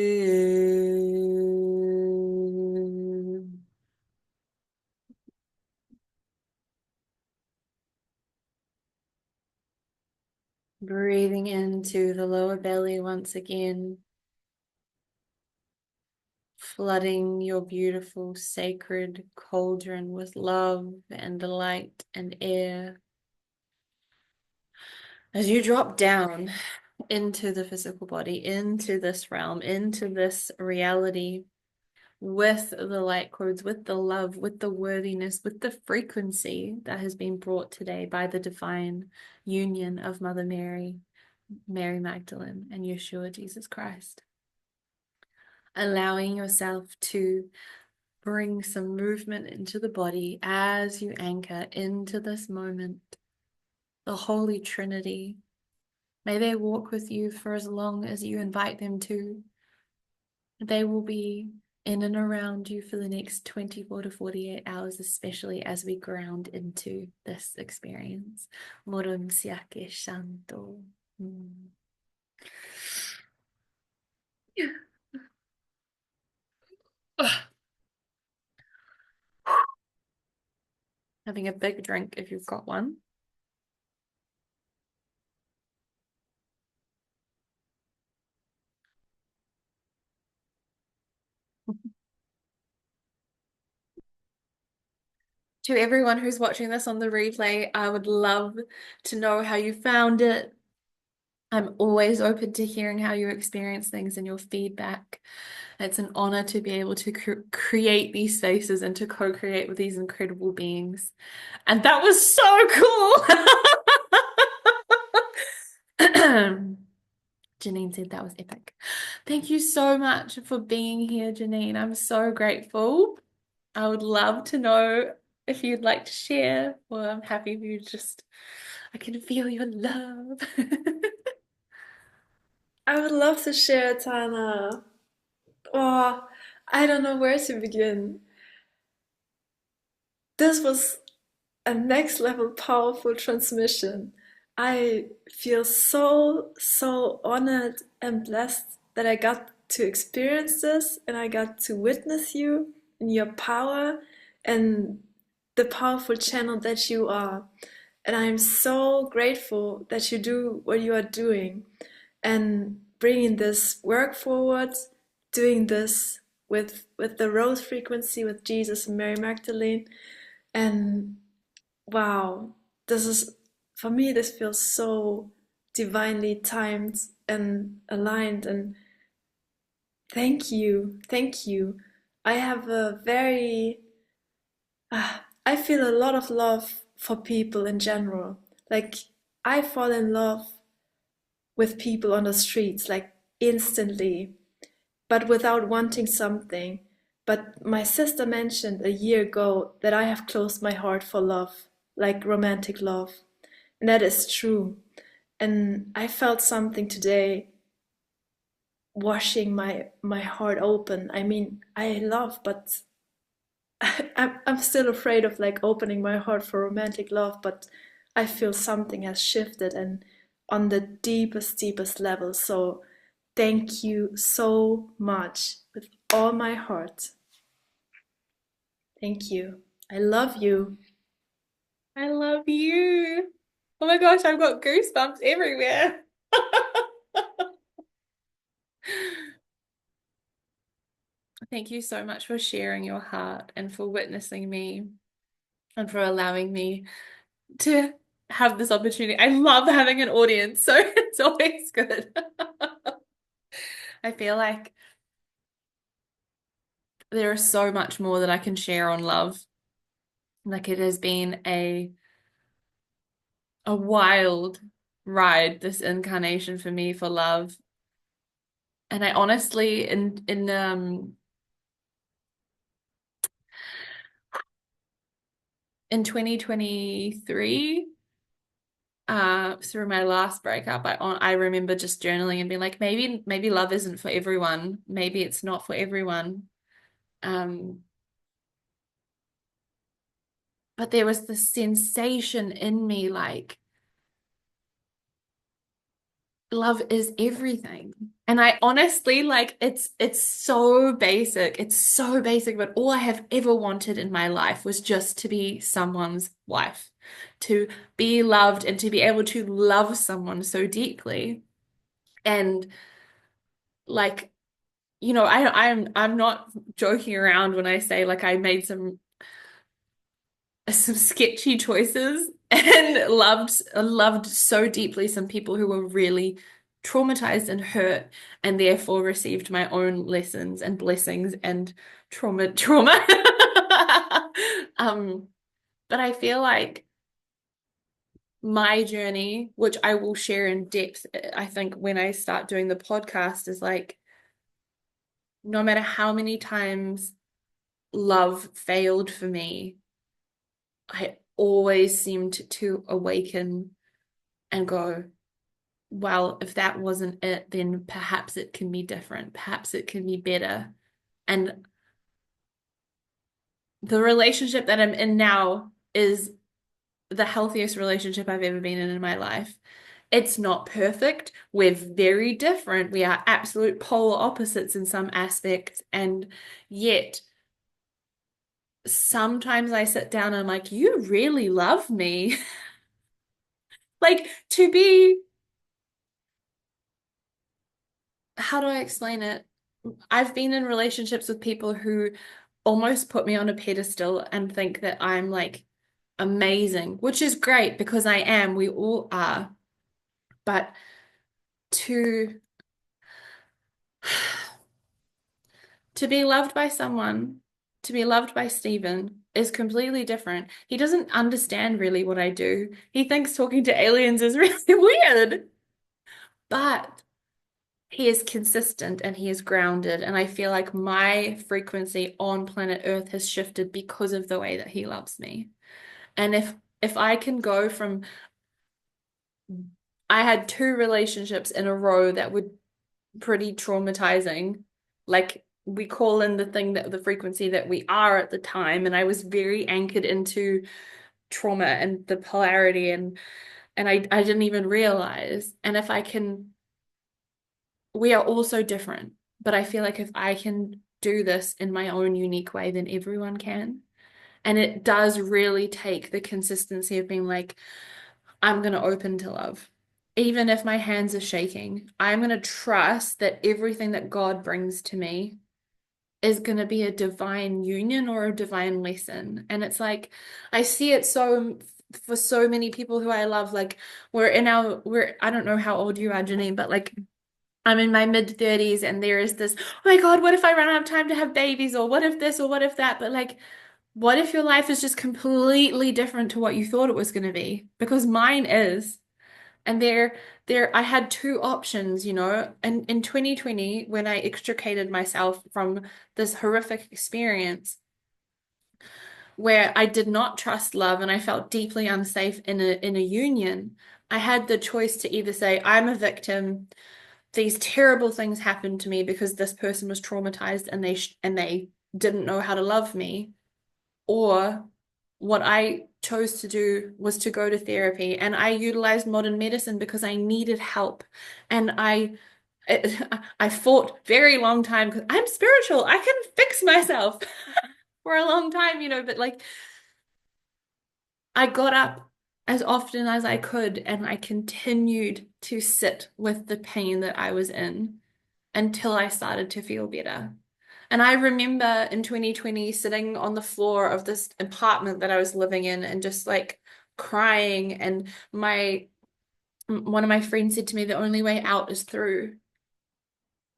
S1: Breathing into the lower belly once again, flooding your beautiful sacred cauldron with love and light and air. As you drop down into the physical body, into this realm, into this reality, with the light codes, with the love, with the worthiness, with the frequency that has been brought today by the divine union of Mother Mary, Mary Magdalene, and Yeshua, Jesus Christ. Allowing yourself to bring some movement into the body as you anchor into this moment. The Holy Trinity, may they walk with you for as long as you invite them to. They will be in and around you for the next 24 to 48 hours, especially as we ground into this experience. Moron siake shanto. Having a big drink if you've got one. To everyone who's watching this on the replay, I would love to know how you found it. I'm always open to hearing how you experience things and your feedback. It's an honor to be able to create these spaces and to co-create with these incredible beings. And that was so cool. Janine said that was epic. Thank you so much for being here, Janine. I'm so grateful. I would love to know if you'd like to share. Well, I'm happy if you just, I can feel your love.
S2: I would love to share, Tana. Oh, I don't know where to begin. This was a next level powerful transmission. I feel so honored and blessed that I got to experience this and I got to witness you in your power and the powerful channel that you are. And I am so grateful that you do what you are doing and bringing this work forward, doing this with the rose frequency with Jesus and Mary Magdalene. And wow, this is for me, this feels so divinely timed and aligned. And thank you. I have a very, I feel a lot of love for people in general. Like, I fall in love with people on the streets, like instantly, but without wanting something. But my sister mentioned a year ago that I have closed my heart for love, like romantic love. And that is true. And I felt something today washing my heart open. I mean, I love, but I'm still afraid of like opening my heart for romantic love, but I feel something has shifted and on the deepest level. So thank you so much with all my heart. Thank you. I love you.
S1: I love you. Oh my gosh, I've got goosebumps everywhere. Thank you so much for sharing your heart and for witnessing me and for allowing me to have this opportunity. I love having an audience, so it's always good. I feel like there is so much more that I can share on love. Like it has been a wild ride, this incarnation for me for love. And I honestly in 2023, through my last breakup, I remember just journaling and being like, maybe love isn't for everyone. Maybe it's not for everyone. Um, but there was this sensation in me like love is everything. And I honestly like it's so basic. It's so basic, but all I have ever wanted in my life was just to be someone's wife, to be loved and to be able to love someone so deeply. And like, I'm not joking around when I say like I made some sketchy choices and loved so deeply some people who were really traumatized and hurt and therefore received my own lessons and blessings and trauma. um but I feel like my journey, which I will share in depth, I think when I start doing the podcast, is like no matter how many times love failed for me, I always seemed to awaken and go, well, if that wasn't it, then perhaps it can be different. Perhaps it can be better. And the relationship that I'm in now is the healthiest relationship I've ever been in my life. It's not perfect. We're very different. We are absolute polar opposites in some aspects. And yet, sometimes I sit down and I'm like, you really love me. Like to be, how do I explain it? I've been in relationships with people who almost put me on a pedestal and think that I'm like amazing, which is great because I am. We all are. But to to be loved by someone, to be loved by Stephen is completely different. He doesn't understand really what I do. He thinks talking to aliens is really weird, but he is consistent and he is grounded. And I feel like my frequency on planet Earth has shifted because of the way that he loves me. And if I can go from I had two relationships in a row that were pretty traumatizing. Like we call in the thing that the frequency that we are at the time, and I was very anchored into trauma and the polarity and I didn't even realize. And if I can, we are all so different, but I feel like if I can do this in my own unique way, then everyone can. And it does really take the consistency of being like, I'm going to open to love. Even if my hands are shaking, I'm going to trust that everything that God brings to me is going to be a divine union or a divine lesson. And it's like, I see it so for so many people who I love, like I don't know how old you are, Janine, but like I'm in my mid 30s and there is this, oh my God, what if I run out of time to have babies? Or what if this or what if that? But like, what if your life is just completely different to what you thought it was going to be? Because mine is. And I had two options, you know. And in 2020, when I extricated myself from this horrific experience where I did not trust love and I felt deeply unsafe in a union, I had the choice to either say, I'm a victim, these terrible things happened to me because this person was traumatized and they didn't know how to love me, or what I chose to do was to go to therapy and I utilized modern medicine because I needed help. And I fought very long time because I'm spiritual. I can fix myself for a long time, you know, but like I got up as often as I could and I continued to sit with the pain that I was in until I started to feel better. And I remember in 2020 sitting on the floor of this apartment that I was living in and just like crying. And one of my friends said to me, the only way out is through.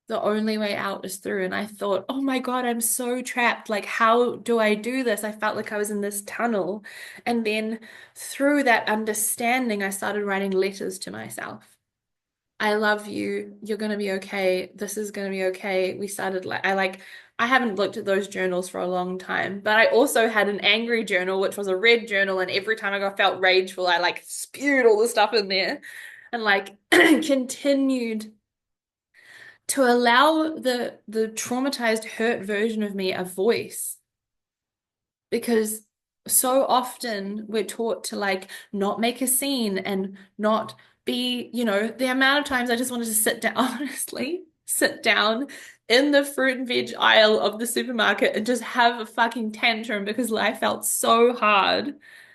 S1: The only way out is through. And I thought, oh my God, I'm so trapped. Like, how do I do this? I felt like I was in this tunnel. And then through that understanding, I started writing letters to myself. I love you. You're going to be okay. This is going to be okay. We started I haven't looked at those journals for a long time, but I also had an angry journal, which was a red journal. And every time felt rageful, I like spewed all the stuff in there and like continued to allow the traumatized, hurt version of me a voice because so often we're taught to like not make a scene and not be, you know, the amount of times I just wanted to sit down, honestly, sit down in the fruit and veg aisle of the supermarket and just have a fucking tantrum because life felt so hard.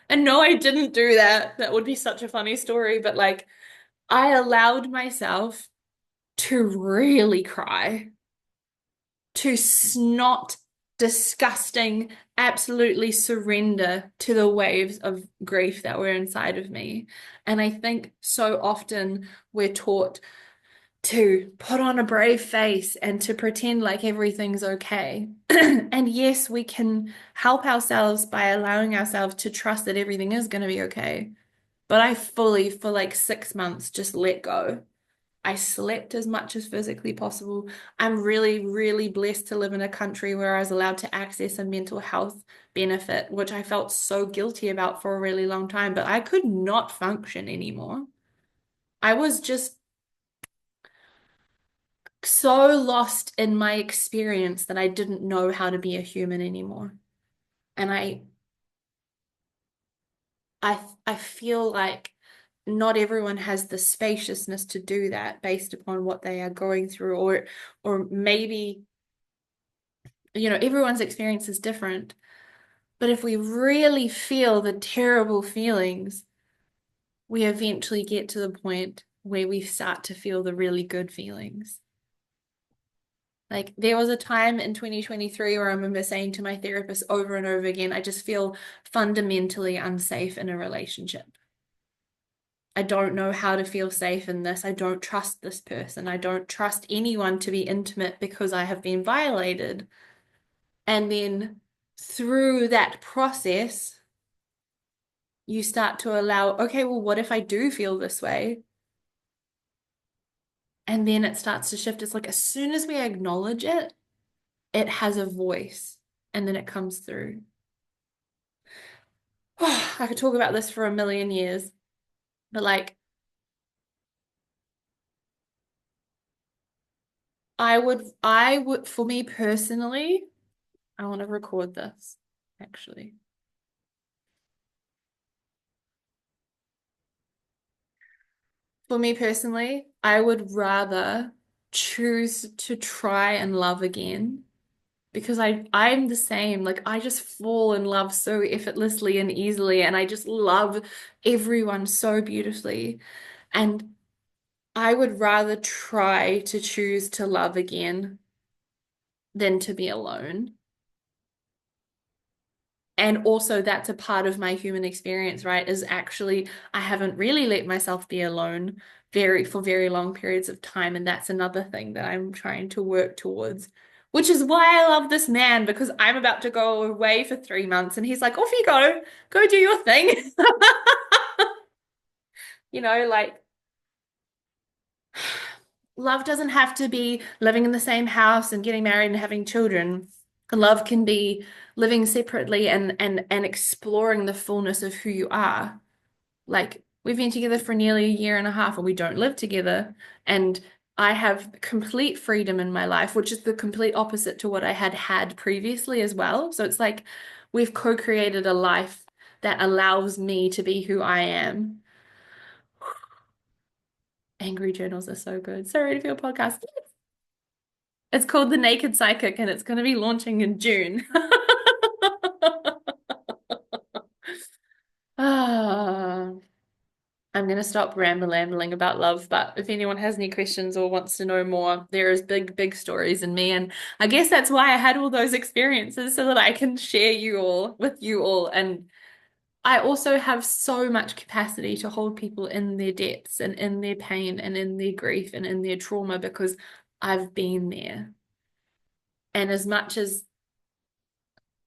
S1: And no, I didn't do that. That would be such a funny story, but like I allowed myself to really cry, to snot, disgusting, absolutely surrender to the waves of grief that were inside of me. And I think so often we're taught to put on a brave face and to pretend like everything's okay. And yes, we can help ourselves by allowing ourselves to trust that everything is going to be okay. But I fully, for like 6 months, just let go. I slept as much as physically possible. I'm really, really blessed to live in a country where I was allowed to access a mental health benefit, which I felt so guilty about for a really long time, but I could not function anymore. I was just so lost in my experience that I didn't know how to be a human anymore. And I feel like not everyone has the spaciousness to do that based upon what they are going through, or maybe, you know, everyone's experience is different. But if we really feel the terrible feelings, we eventually get to the point where we start to feel the really good feelings. Like there was a time in 2023 where I remember saying to my therapist over and over again, I just feel fundamentally unsafe in a relationship. I don't know how to feel safe in this. I don't trust this person. I don't trust anyone to be intimate because I have been violated. And then through that process, you start to allow, okay, well, what if I do feel this way? And then it starts to shift. It's like as soon as we acknowledge it, it has a voice and then it comes through. I could talk about this for a million years, but like, for me personally, I want to record this actually. For me personally, I would rather choose to try and love again because I'm the same. Like I just fall in love so effortlessly and easily, and I just love everyone so beautifully. And I would rather try to choose to love again than to be alone. And also that's a part of my human experience, right? Is actually I haven't really let myself be alone for very long periods of time. And that's another thing that I'm trying to work towards, which is why I love this man because I'm about to go away for 3 months and he's like, off you go, go do your thing. Like love doesn't have to be living in the same house and getting married and having children. Love can be living separately and exploring the fullness of who you are. Like we've been together for nearly a year and a half, and we don't live together. And I have complete freedom in my life, which is the complete opposite to what I had previously as well. So it's like we've co-created a life that allows me to be who I am. Angry journals are so good. So ready for your podcast. It's called The Naked Psychic and it's going to be launching in June. Ah, I'm going to stop rambling about love, but if anyone has any questions or wants to know more, there is big, big stories in me. And I guess that's why I had all those experiences so that I can share you all with you all. And I also have so much capacity to hold people in their depths and in their pain and in their grief and in their trauma because I've been there. And as much as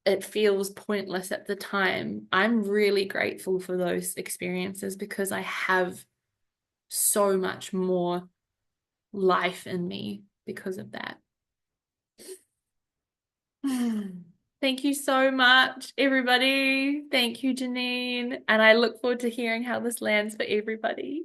S1: it feels pointless at the time, I'm really grateful for those experiences because I have so much more life in me because of that. Thank you so much, everybody. Thank you, Janine. And I look forward to hearing how this lands for everybody.